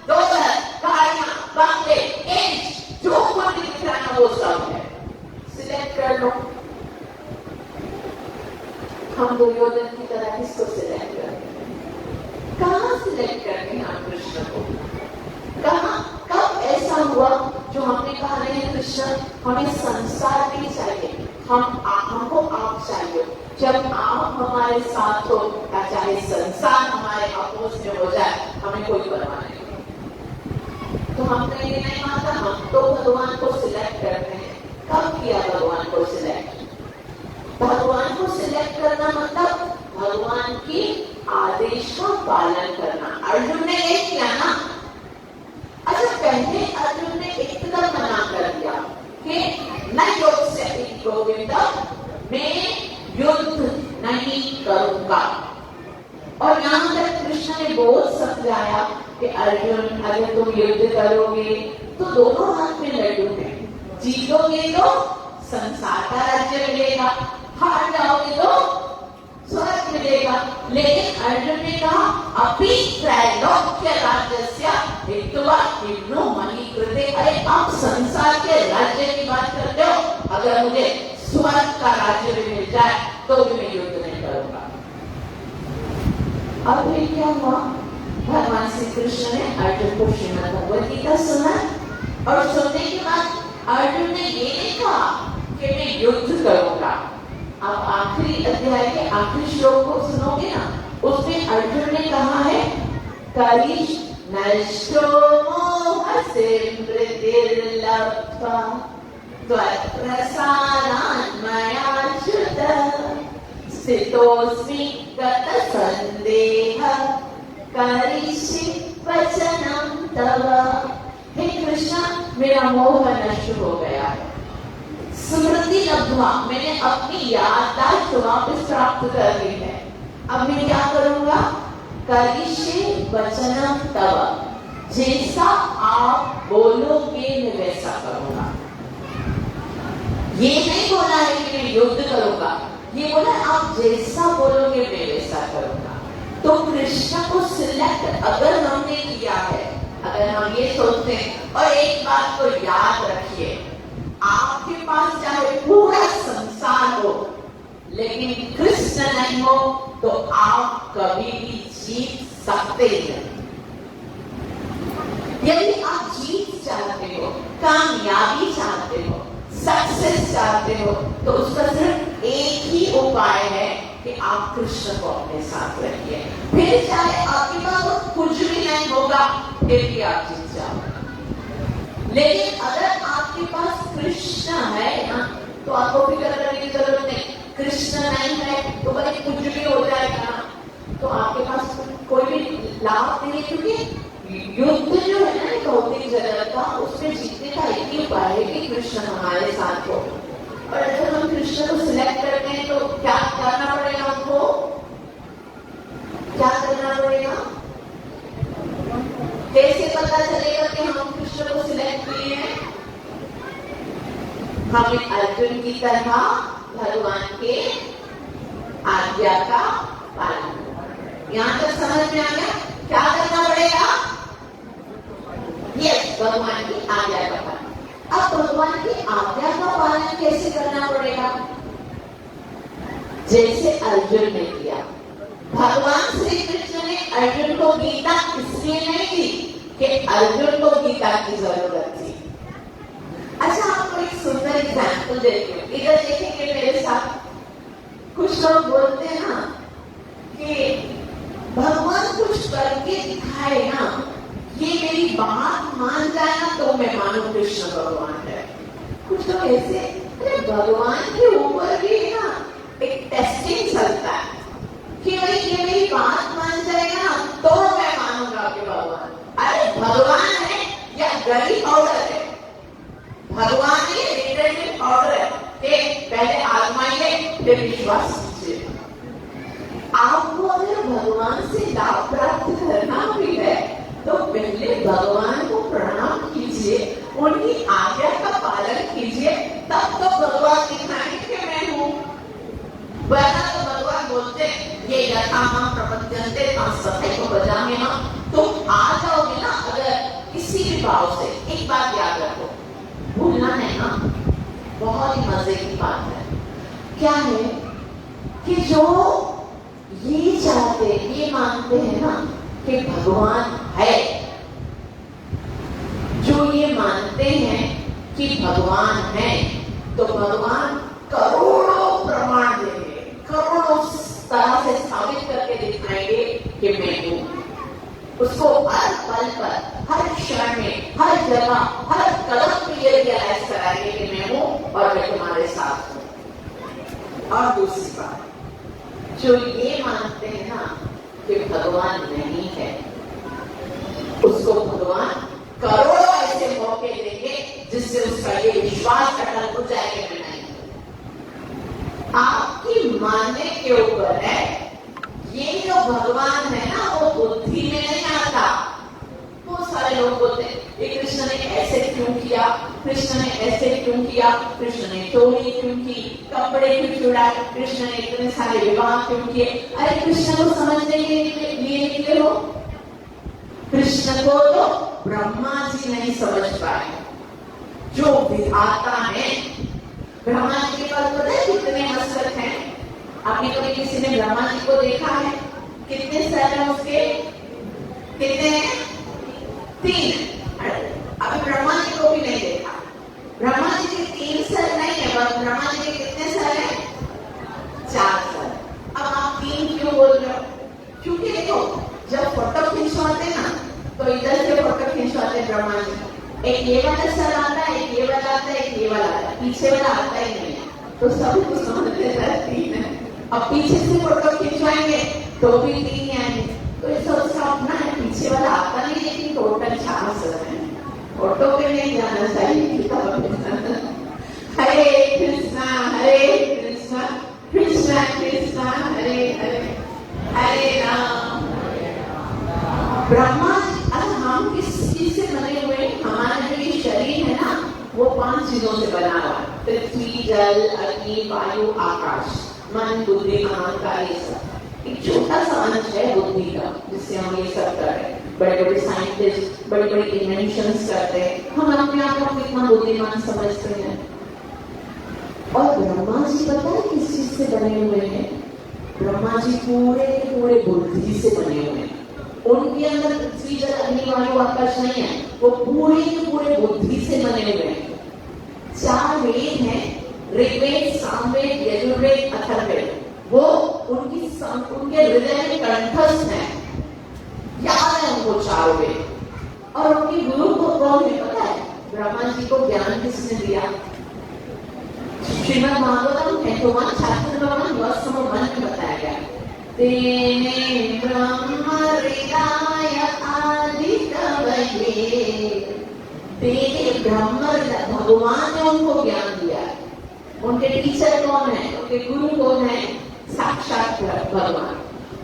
दौलत, गाड़ियां, बंगले, एज, जो कुछ दिख रहा है वो सब है। सिलेक्ट कर लो। हम दुर्योधन की तरह किसको सिलेक्ट करते हैं? कहां सिलेक्ट करते हैं हम कृष्ण को? कहां, कब ऐसा हुआ जो हमने कहा नहीं कृष्ण हमें संसार नहीं चाहिए, हमको आप चाहिए। जब आप हमारे साथ हो, चाहे संसार हमारे अपोज में हो जाए, हमें कोई परवाह नहीं। तो हम तो ये नहीं मानता, हम तो भगवान को सिलेक्ट करते हैं। कब किया भगवान को सिलेक्ट? भगवान को सिलेक्ट करना मतलब भगवान की आदेश का पालन करना। अर्जुन ने ये किया ना। अच्छा, पहले अर्जुन ने एकदम मना कर दिया कि न युद्ध से गोविंद, मैं युद्ध नहीं करूंगा। और यहाँ तक कृष्ण ने बहुत समझाया कि अर्जुन अगर तुम युद्ध करोगे तो दोनों हाथ में लड्डू है, जीतोगे तो संसार का राज्य मिलेगा, हार जाओगे तो स्वर्ग मिलेगा। लेकिन अर्जुन ने कहा अपि त्रैलोक्य राज्यस्य हित्वा किन्नु मयि कृते। अरे आप संसार के राज्य की बात करते हो, अगर मुझे स्वर्ग का राज्य भी मिल जाए तो भी मैं युद्ध नहीं करूंगा। अब ये क्या हुआ? भगवान श्री कृष्ण ने अर्जुन को श्रीमद् भगवद गीता सुना और सुनने के बाद अर्जुन ने ये नहीं कहा कि मैं युद्ध करूंगा। अब आखिरी अध्याय के आखिरी श्लोक को सुनोगे ना, उसमें अर्जुन ने कहा है कलिश नष्टो मोहसे मृतिर्लब्ध्वा त्वत्प्रसादान् मयाच्युत स्थितोऽस्मि गतसन्देहः करिष्ये वचनं तव। हे कृष्ण, मेरा मोह नष्ट हो गया है, स्मृति लब्ध्वा, मैंने अपनी याददाश्त वापस प्राप्त कर ली है। अब मैं क्या करूंगा? करिष्ये वचनं तव, जैसा आप बोलोगे मैं वैसा करूंगा। ये नहीं बोला है कि मैं युद्ध करूंगा, ये बोला आप जैसा बोलोगे मैं वैसा करूंगा। तो कृष्ण को सिलेक्ट अगर हमने किया है, अगर हम ये सोचते हैं, और एक बात को याद रखिए, आपके पास चाहे पूरा संसार हो लेकिन कृष्ण नहीं हो तो आप कभी भी जीत सकते नहीं। यदि आप जीत चाहते हो, कामयाबी चाहते हो, सक्सेस चाहते हो, तो उसका सिर्फ एक ही उपाय है कि आप कृष्ण को अपने साथ रखिए। फिर चाहे आपके पास कुछ भी नहीं होगा, फिर भी आप जीत जाओगे। लेकिन अगर आपके पास कृष्ण है ना, तो आपको फिक्र करने की जरूरत नहीं। कृष्ण नहीं है तो भले कुछ भी हो जाएगा ना, तो आपके पास कोई भी लाभ नहीं है, क्योंकि युद्ध जो है ना भौतिक जगत का, उसमें जीतने का एक ही उपाय है कि कृष्ण हमारे साथ हो। और अगर हम कृष्ण को सिलेक्ट करते हैं तो क्या करना पड़ेगा हमको? क्या करना पड़ेगा? कैसे पता चलेगा कि हम कृष्ण को सिलेक्ट किए हैं? हमें अर्जुन की तरह भगवान के आज्ञा का पालन करना। यहां तक समझ में आ गया? क्या करना पड़ेगा? यस, भगवान की आज्ञा का पालन। अब भगवान की आज्ञा का पालन कैसे करना पड़ेगा? जैसे अर्जुन ने किया। भगवान श्री कृष्ण ने अर्जुन को गीता इसलिए नहीं दी कि अर्जुन को गीता की जरूरत थी। अच्छा, आपको एक सुंदर एग्जाम्पल देती हूँ, इधर देखेंगे मेरे साथ। कुछ लोग बोलते हैं ना कि भगवान कुछ करके दिखाए ना, ये मेरी बात मान जाए ना तो मैं मानू कृष्ण भगवान है। कुछ लोग ऐसे, अरे भगवान के ऊपर भी ना एक टेस्टिंग चलता है कि भाई ये मेरी बात मान जाएगा ना तो मैं मानूंगा कि भगवान। अरे भगवान है या गरी पाउडर है? भगवान ही लिटरली पाउडर है कि पहले आजमाइए फिर विश्वास कीजिए। आपको अगर भगवान से लाभ प्राप्त करना भी है तो पहले भगवान को प्रणाम कीजिए, उनकी आज्ञा का पालन कीजिए, तब तो भगवान दिखाएंगे कि मैं हूँ। वरना तो भगवान बोलते ये यथा हम प्रपंचते सफाई को बजाने हम, तुम आ जाओगे ना अगर किसी भी भाव से। एक बात याद रखो, भूलना नहीं ना, बहुत ही मजे की बात है। क्या है कि जो ये चाहते, ये मानते हैं ना कि भगवान है, जो ये मानते हैं कि भगवान है, तो भगवान करोड़ों प्रमाण देंगे, करोड़ों तरह से साबित करके दिखाएंगे कि मैं हूं। उसको हर पल पर, हर क्षण में, हर जगह, हर कदम पे ये रियलाइज कराएंगे कि मैं हूं और मैं तुम्हारे साथ हूं। और दूसरी बात, जो ये मानते हैं ना कि भगवान नहीं है, उसको भगवान करोड़ों ऐसे मौके देंगे जिससे उसका ये विश्वास कटल हो जाए कि मैं नहीं। आपकी मानने के ऊपर है। ये जो भगवान है ना वो बुद्धि में नहीं आता। बहुत सारे लोग बोलते हैं ये कृष्ण ने ऐसे क्यों किया, कृष्ण ने ऐसे क्यों किया, कृष्ण ने चोरी क्यों की, कपड़े क्यों चुराए, कृष्ण ने इतने सारे विवाह क्यों किए। अरे कृष्ण को समझने के लिए निकले हो? कृष्ण को तो ब्रह्मा जी नहीं समझ पाए, जो विधाता है। ब्रह्मा जी के पास पता है कितने मस्तक हैं? आपने कभी किसी ने ब्रह्मा जी को देखा है? कितने सर हैं उसके? कितने हैं? 3। अभी ब्रह्मा जी को भी नहीं देखा। ब्रह्मा जी के 3 सर नहीं है, बस ब्रह्मा जी के कितने सर हैं? 4 सर। अब आप 3 क्यों बोल रहे हो? क्योंकि देखो, जब फोटो खिंचवाते ना तो इधर से फोटो खिंचवाते ब्रह्मा जी, एक ये वाला सर आता है, एक ये वाला आता है, एक ये वाला आता है, पीछे वाला आता ही नहीं है। तो सब कुछ समझते हैं 3 है। अब पीछे से फोटो खिंचवाएंगे तो भी 3 आएंगे। तो ये सब उसका अपना है, पीछे वाला आता नहीं, लेकिन टोटल 4 सर है। फोटो पे नहीं जाना चाहिए। हरे कृष्णा कृष्णा कृष्णा हरे हरे, हरे राम। ब्रह्मा हम किस चीज से बने हुए हैं? हमारा जो ये शरीर है ना वो 5 चीजों से बना हुआ है। पृथ्वी, जल, अग्नि, वायु, आकाश, मन, बुद्धि, अहंकार। ये सब एक छोटा सा अंश है बुद्धि का, जिससे हम ये सब कर रहे हैं। बड़े बड़े साइंटिस्ट बड़े बड़े इन्वेंशंस करते हैं, हम अपने आप को कितना बुद्धिमान समझते हैं। और ब्रह्मा जी पता है किस चीज से बने हुए हैं? ब्रह्मा जी पूरे पूरे बुद्धि से बने हुए हैं। उनके अंदर पृथ्वी, जल, अग्नि, वायु, आकाश नहीं है, वो पूरे के पूरे बुद्धि से बने हुए हैं। 4 वेद हैं, ऋग्वेद, सामवेद, यजुर्वेद, अथर्ववेद। वो उनके हृदय में कंठस्थ है, याद है उनको 4 वेद। और उनके गुरु को कौन है पता है? ब्रह्मा श्रीमद् भागवतम है तो 1 चैप्टर 1 वर्स नंबर 1 में बताया गया, तेने ब्रह्म हृदय आदि कवये, तेने ब्रह्म भगवान ने उनको ज्ञान दिया। उनके टीचर कौन है, उनके गुरु कौन है? साक्षात भगवान।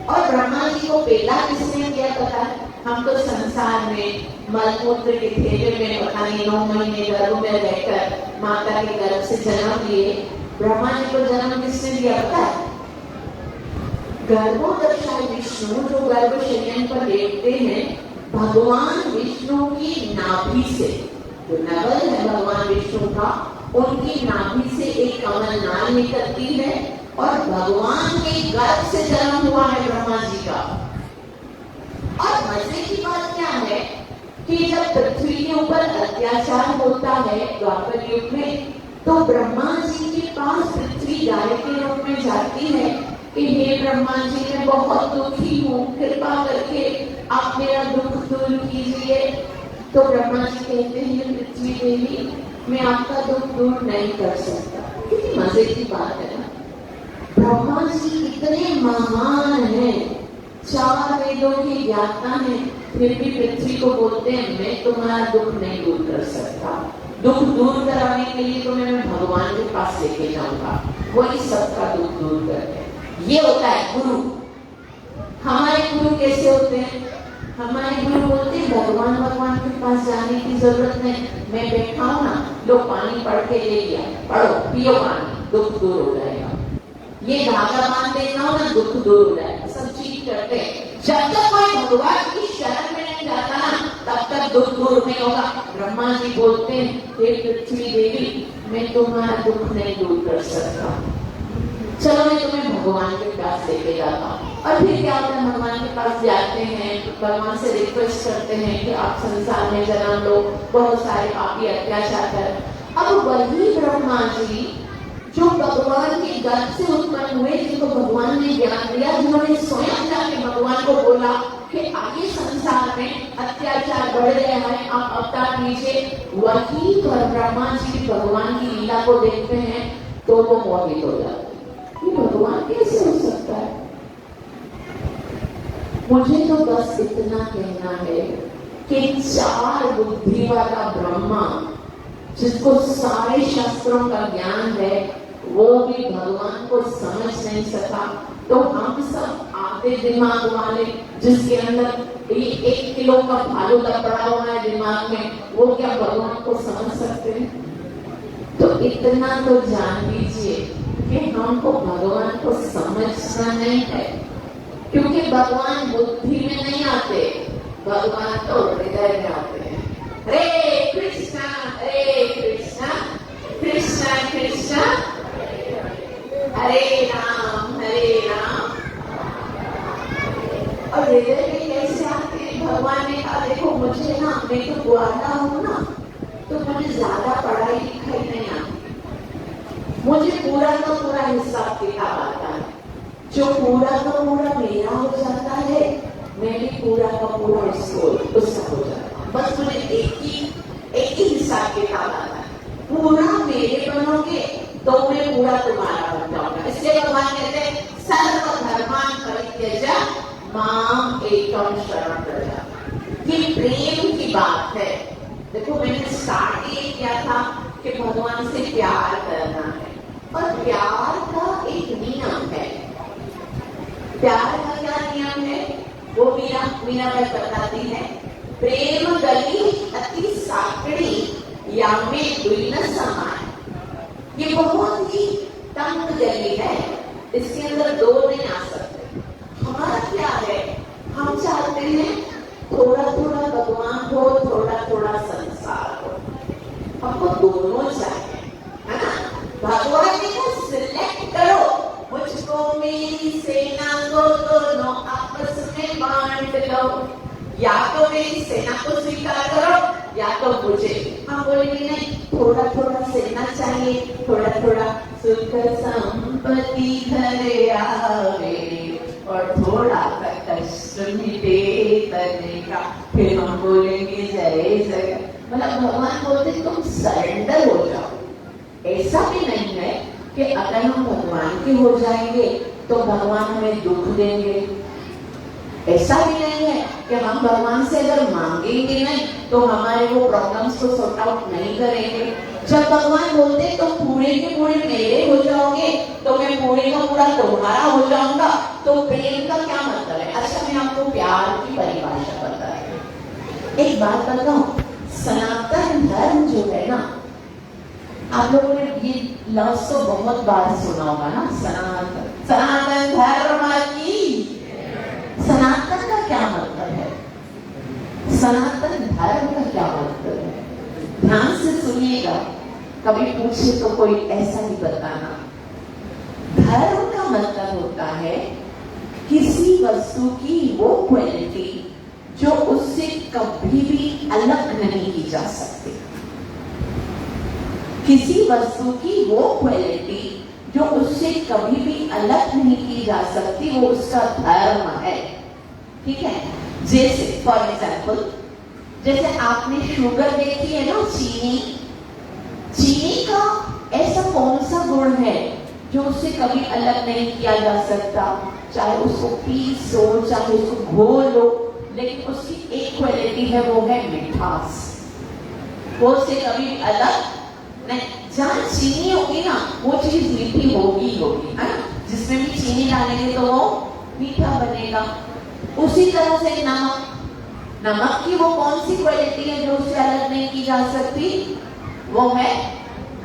और ब्रह्मा जी को पेला किसने दिया पता है? हम तो संसार में मलमूत्र के थैले में पता नहीं 9 महीने गर्भ में रहकर माता के गर्भ से जन्म लिए। ब्रह्मा जी को जन्म किसने दिया पता है? गर्भोदक्षाय विष्णु जो गर्भ शयन पर लेटते हैं, भगवान विष्णु की नाभि से, जो नवल है भगवान विष्णु का, उनकी नाभि से एक कमल नाल निकलती है और भगवान के गर्भ से जन्म हुआ है ब्रह्मा जी का। और मजे की बात क्या है कि जब पृथ्वी के ऊपर अत्याचार होता है द्वापर युग में, तो ब्रह्मा जी के पास पृथ्वी गाय के रूप में जाती है कि हे ब्रह्मा जी, मैं बहुत दुखी हूँ, कृपा करके आप मेरा दुख दूर कीजिए। तो ब्रह्मा जी कहते हैं, पृथ्वी देवी, मैं आपका दुख दूर नहीं कर सकता। कितनी मजे की बात है ना। ब्रह्मा जी इतने महान हैं, 4 वेदों की ज्ञाता हैं, फिर भी पृथ्वी को बोलते हैं मैं तुम्हारा दुख नहीं दूर कर सकता। दुख दूर कराने के लिए तो मैं भगवान के पास लेके जाऊंगा, वही सबका दुख दूर करते। ये होता है गुरु। हमारे गुरु कैसे होते हैं? हमारे गुरु बोलते हैं भगवान के पास जाने की जरूरत नहीं, मैं बैठा हूं ना, लो पानी पढ़ के ले लिया, पढ़ो पियो पानी, दुख दूर हो जाएगा। ये धागा बांध देना हो ना, दुख दूर हो जाएगा। सब चीज करते हैं, जब तक कोई भगवान की शरण में नहीं जाता ना, तब तक दुख दूर नहीं होगा। ब्रह्मा जी बोलते हैं, हे पृथ्वी देवी, मैं तुम्हारा दुख नहीं दूर कर सकता, चलो मैं तुम्हें भगवान के पास लेके जाता हूँ। और फिर क्या होता है, भगवान के पास जाते हैं, भगवान से रिक्वेस्ट करते हैं कि आप संसार में जन्म लो, बहुत सारे पापी अत्याचार कर। अब वही ब्रह्मा जी जो भगवान के गर्भ से उत्पन्न हुए, जिनको भगवान ने ज्ञान दिया, जिन्होंने स्वयं जाके भगवान को बोला कि आगे संसार में अत्याचार बढ़ रहे हैं, आप अवतार लीजिए, वही पर ब्रह्मा जी भगवान की लीला को देखते हैं तो वो मोहित हो जाते। ये भगवान कैसे हो सकता है? मुझे तो बस इतना कहना है कि 4 बुद्धि वाला ब्रह्मा, जिसको सारे शास्त्रों का ज्ञान है, वो भी भगवान को समझ नहीं सका, तो हम सब आधे दिमाग वाले, जिसके अंदर 1 किलो का फालूदा पड़ा हुआ है दिमाग में, वो क्या भगवान को समझ सकते हैं? तो इतना तो जान लीजिए कि हमको भगवान को समझना नहीं है, क्योंकि भगवान बुद्धि में नहीं आते, भगवान तो हृदय में आते हैं। हरे कृष्णा कृष्णा कृष्णा हरे राम और हृदय में कैसे आते हैं? भगवान ने कहा, देखो मुझे ना, मैं तो ग्वाला हूँ ना, तो मुझे ज्यादा पढ़ाई लिखाई नहीं आती, मुझे पूरा का पूरा हिसाब किताब आता है, जो पूरा का पूरा मेरा हो जाता है, मैं भी पूरा का पूरा उसका हो जाता है। बस मुझे एक ही हिसाब किताब आता है, पूरा मेरे बनोगे तो मैं पूरा तुम्हारा बन जाऊंगा। इसलिए भगवान कहते हैं, सर्व धर्मान परित्यज्य माम एकम शरणं व्रज। ये प्रेम की बात है। देखो मैंने स्टार्ट ये किया था कि भगवान से प्यार करना है, और प्यार का एक नियम है। प्यार का क्या नियम है वो मीरा बताती है। प्रेम गली अति साकड़ी या में दुई न समान। ये बहुत ही तंग गली है, इसके अंदर 2 नहीं आ सकते। हमारा क्या है, हम चाहते हैं थोड़ा थोड़ा भगवान हो, थोड़ा थोड़ा संसार हो, हमको दोनों चाहिए, है ना। भगवान ने को सिलेक्ट करो, मुझको मेरी सेना को दोनों आपस में बांट लो, या तो मेरी सेना को स्वीकार करो या तो मुझे। हम बोलेंगे नहीं, थोड़ा थोड़ा सेना चाहिए, थोड़ा थोड़ा सुख संपत्ति घर आवे और थोड़ा कष्ट मिटे करने का, फिर हम बोलेंगे जय जय। मतलब भगवान बोलते तुम सरेंडर हो जाओ। ऐसा भी नहीं है कि अगर हम भगवान के हो जाएंगे तो भगवान हमें दुख देंगे। ऐसा भी नहीं है कि हम भगवान से अगर मांगेंगे नहीं तो हमारे वो प्रॉब्लम्स को सॉर्ट आउट नहीं करेंगे। जब भगवान बोलते तुम पूरे के पूरे मेरे हो जाओगे तो मैं पूरे का पूरा तुम्हारा हो जाऊंगा, तो प्रेम का क्या मतलब है? अच्छा, मैं आपको प्यार की परिभाषा बता रही हूँ। एक बात बताऊं, सनातन धर्म जो है ना, आप लोगों ने ये लफ्ज तो बहुत बार सुना होगा ना, सनातन सनातन धर्म की। सनातन का क्या मतलब है? सनातन धर्म का क्या मतलब है? ध्यान से सुनिएगा, कभी पूछे तो कोई ऐसा ही बताना। धर्म का मतलब होता है किसी वस्तु की वो क्वालिटी जो उससे कभी भी अलग नहीं की जा सकती। किसी वस्तु की वो क्वालिटी जो उससे कभी भी अलग नहीं की जा सकती, वो उसका धर्म है। ठीक है? जैसे फॉर एग्जाम्पल, जैसे आपने शुगर देखी है ना, चीनी। चीनी का ऐसा कौन सा गुण है जो उससे कभी अलग नहीं किया जा सकता? चाहे उसको पीसो, चाहे उसको घोलो, लेकिन उसकी एक क्वालिटी है, वो है मिठास। वो उससे कभी अलग नहीं। जहाँ चीनी होगी ना, वो चीज मीठी होगी है ना? जिसमें भी चीनी डालेंगे तो वो मीठा बनेगा। उसी तरह से नमक, नमक की वो कौन सी क्वालिटी है जो उससे अलग नहीं की जा सकती? वो है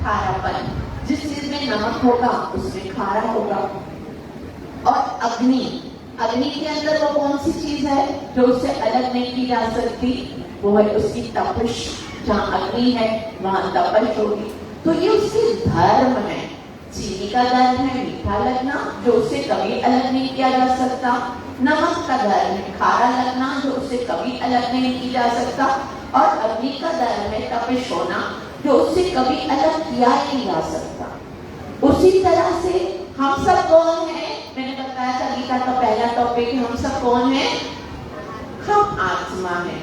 खारापन। जिस चीज में नमक होगा उसमें खारा होगा। और अग्नि, अग्नि के अंदर वो कौन सी चीज है जो उससे अलग नहीं की जा सकती? वो है उसकी तपश। जहाँ अग्नि है वहां तपश होगी। तो ये उसके धर्म है। चीनी का धर्म है मीठा लगना, जो उससे कभी अलग नहीं किया जा सकता। नमक का धर्म है खारा लगना, जो उससे कभी अलग नहीं किया जा सकता। और अग्नि का धर्म है तपिश होना, जो उससे कभी अलग किया ही नहीं जा सकता। उसी तरह से हम सब कौन है? मैंने बताया था गीता का पहला टॉपिक, हम सब कौन है? हम आत्मा है।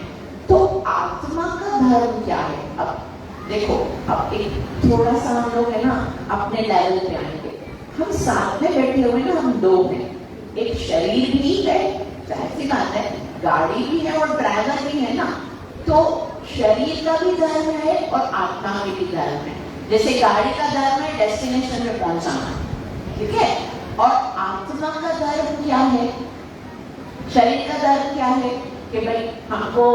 तो आत्मा का धर्म क्या है? अब देखो, अब एक थोड़ा सा हम लोग है ना अपने लेवल पे आएंगे। हम साथ में बैठे हुए ना, हम दो हैं। एक शरीर भी है, जाहिर सी बात है, गाड़ी भी है और ड्राइवर भी है ना। तो शरीर का भी धर्म है और आत्मा का भी धर्म है। जैसे गाड़ी का धर्म है डेस्टिनेशन में पहुंचाना, ठीक है? और आत्मा का धर्म क्या है? शरीर का धर्म क्या है? कि भाई हमको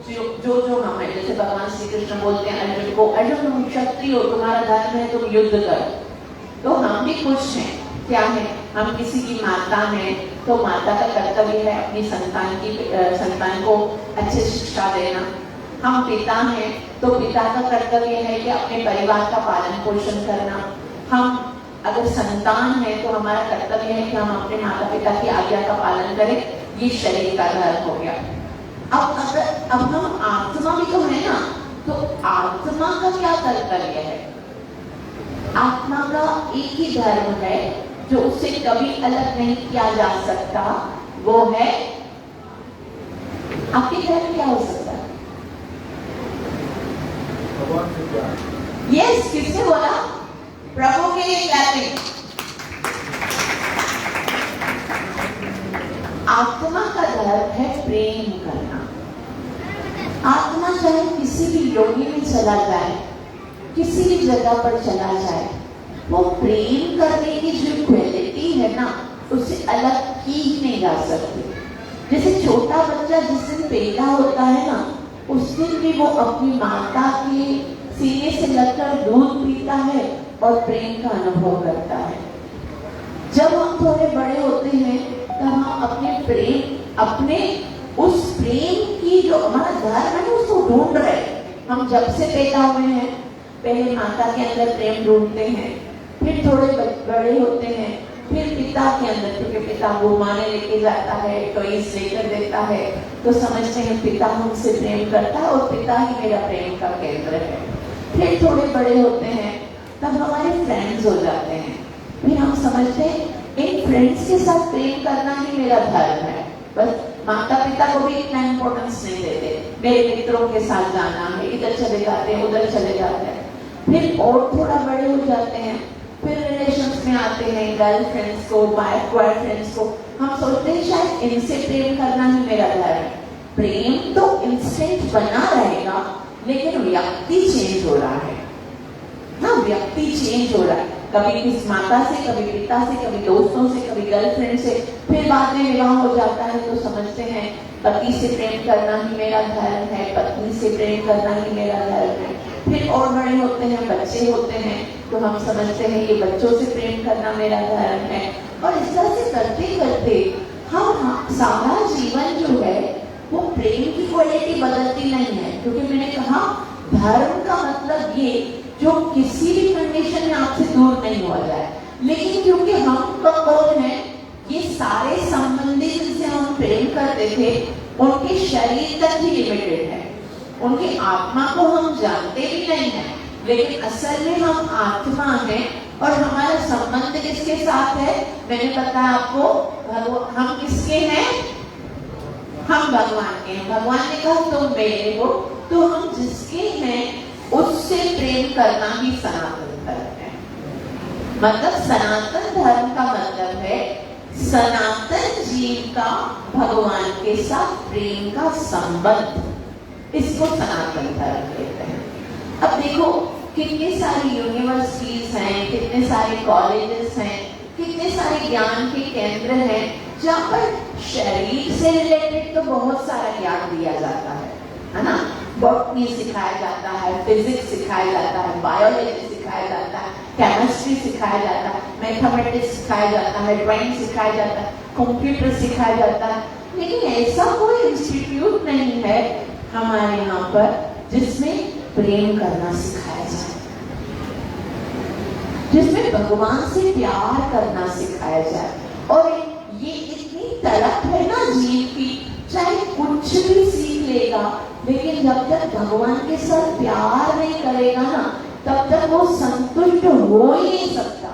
जो हम है, जैसे भगवान श्री कृष्ण बोलते हैं अर्जुन को, अर्जुन तुम क्षत्रिय हो, तुम्हारा धर्म है तुम युद्ध करो। तो हम भी कुछ हैं, क्या है? हम किसी की माता हैं, तो माता का कर्तव्य है अपनी संतान को अच्छी शिक्षा देना। हम पिता हैं, तो पिता का कर्तव्य है कि अपने परिवार का पालन पोषण करना। हम अगर संतान है तो हमारा कर्तव्य है कि हम अपने माता पिता की आज्ञा का पालन करें। ये शरीर का धर्म हो गया। अब हम आत्मा भी तो है ना, तो आत्मा का क्या कर्तव्य है? आत्मा का एक ही धर्म है जो उससे कभी अलग नहीं किया जा सकता, वो है, आपके धर्म क्या हो सकता है? यस, किसने बोला? प्रभु के लिए क्लैपिंग। आत्मा का धर्म है प्रेम करना। आत्मा चाहे किसी भी योनि में चला जाए, किसी भी जगह पर चला जाए, वो प्रेम करने की जो क्वालिटी है ना, उससे अलग की ही नहीं जा सकती। जैसे छोटा बच्चा जिस दिन पैदा होता है ना, उस दिन भी वो अपनी माता के सीने से लगकर दूध पीता है और प्रेम का अनुभव करता है। जब हम थोड़े बड़े होते हैं तब हम अपने उस प्रेम की जो हमारा धर्म है उसको ढूंढ रहे हैं। हम जब से पैदा हुए हैं पहले माता के अंदर प्रेम ढूंढते हैं, फिर थोड़े बड़े होते हैं, फिर पिता के अंदर, क्योंकि पिता घुमाने लेके जाता है, टॉयज लेकर देता है, तो समझते हैं पिता हमसे प्रेम करता है और पिता ही मेरा प्रेम का केंद्र है। फिर थोड़े बड़े होते हैं तब हमारे फ्रेंड्स हो जाते हैं, फिर हम समझते हैं इन फ्रेंड्स के साथ प्रेम करना ही मेरा धर्म है। बस माता पिता को भी इतना इम्पोर्टेंस नहीं देते, मेरे मित्रों के साथ जाना है, इधर चले जाते हैं, उधर चले जाते हैं। फिर और थोड़ा बड़े हो जाते हैं, फिर रिलेशन आते हैं गर्लफ्रेंड्स को, बॉयफ्रेंड्स को, हम सोचते हैं शायद इनसे प्रेम करना ही मेरा धर्म है। प्रेम तो इंस्टेंट बना रहेगा, लेकिन व्यक्ति चेंज हो रहा है। हाँ, व्यक्ति चेंज हो रहा है, कभी किस माता से, कभी पिता से, कभी दोस्तों से, कभी गर्लफ्रेंड से, फिर बाद में विवाह हो जाता है तो समझते हैं पति से प्रेम करना ही मेरा धर्म है, पत्नी से प्रेम करना ही मेरा धर्म है। फिर और बड़े होते हैं, बच्चे होते हैं, तो हम समझते हैं ये बच्चों से प्रेम करना मेरा धर्म है। और इस तरह से करते करते हम सारा जीवन जो है वो प्रेम की क्वालिटी बदलती नहीं है। क्योंकि मैंने कहा धर्म का मतलब ये जो किसी भी कंडीशन में आपसे दूर नहीं हो जाए, लेकिन क्योंकि हम कौन है, ये सारे संबंधी जिनसे हम प्रेम करते थे उनके शरीर तक ही लिमिटेड है, उनकी आत्मा को हम जानते भी नहीं है, लेकिन असल में हम आत्मा है। और हमारा संबंध किसके साथ है, मैंने बताया आपको, हम किसके हैं, हम भगवान के हैं। भगवान ने कहा तुम मेरे हो, तो हम जिसके हैं उससे प्रेम करना ही सनातन धर्म है। मतलब सनातन धर्म का मतलब है सनातन जीव का भगवान के साथ प्रेम का संबंध, इसको सनातन धर्म कहते हैं। अब देखो कितनी सारी यूनिवर्सिटीज हैं, कितने सारे कॉलेजेस हैं, कितने सारे ज्ञान के केंद्र हैं जहाँ पर शरीर से रिलेटेड तो बहुत सारा ज्ञान दिया जाता है ना। बॉटनी सिखाया जाता है, फिजिक्स सिखाया जाता है, बायोलॉजी सिखाया जाता है, केमिस्ट्री सिखाया जाता है, मैथमेटिक्स सिखाया जाता है, ड्राइंग सिखाया जाता है, कंप्यूटर सिखाया जाता है। लेकिन ऐसा कोई इंस्टीट्यूट नहीं है हमारे यहाँ पर जिसमें प्रेम करना सिखाया जाए, जिसमें भगवान से प्यार करना सिखाया जाए। और ये इतनी तड़प है ना जीव की, चाहे कुछ भी सीख लेगा, लेकिन जब तक भगवान के साथ प्यार नहीं करेगा ना, तब तक वो संतुष्ट हो ही नहीं सकता।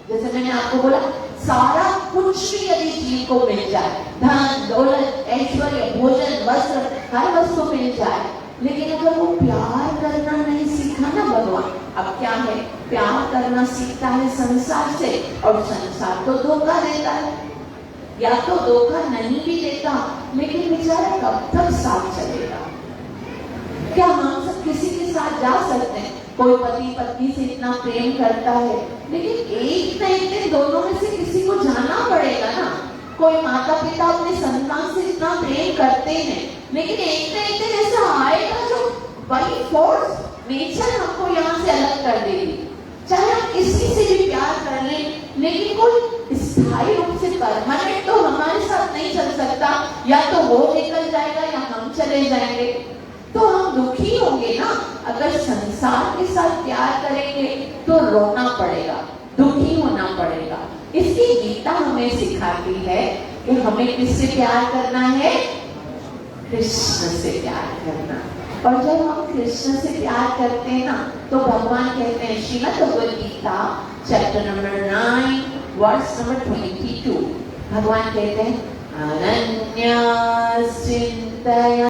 जैसे मैंने आपको बोला, सारा कुछ भी यदि जीव को मिल जाए, धन दौलत ऐश्वर्य भोजन वस्त्र हर वस्तु मिल जाए, लेकिन अगर वो प्यार करना नहीं सीखा ना भगवान, अब क्या है, प्यार करना सीखता है संसार से, और संसार तो धोखा देता है, या तो धोखा नहीं भी देता, लेकिन बेचारा कब तक साथ चलेगा। क्या हम सब किसी के साथ जा सकते हैं? कोई पति पत्नी से इतना प्रेम करता है, लेकिन एक न एक दिन दोनों में से किसी को जाना पड़ेगा ना। कोई माता पिता अपने संतान से इतना प्रेम करते हैं, लेकिन एक न एक दिन ऐसा आएगा जो वही फोर्स नेचर हमको यहाँ से अलग कर देगी। चाहे हम किसी से भी प्यार कर लें, लेकिन कोई स्थायी रूप से परमानेंट तो हमारे साथ नहीं चल सकता। या तो वो निकल जाएगा या हम चले जाएंगे, तो हम दुखी होंगे ना। अगर संसार के साथ प्यार करेंगे तो रोना पड़ेगा, दुखी होना पड़ेगा। इसलिए गीता हमें सिखाती है कि हमें किससे प्यार करना है, कृष्ण से प्यार करना। और जब हम कृष्ण से प्यार करते हैं ना, तो भगवान कहते हैं, Shrimad Bhagavad Gita chapter number 9 verse number 22, भगवान कहते हैं, अनन्या चिंतया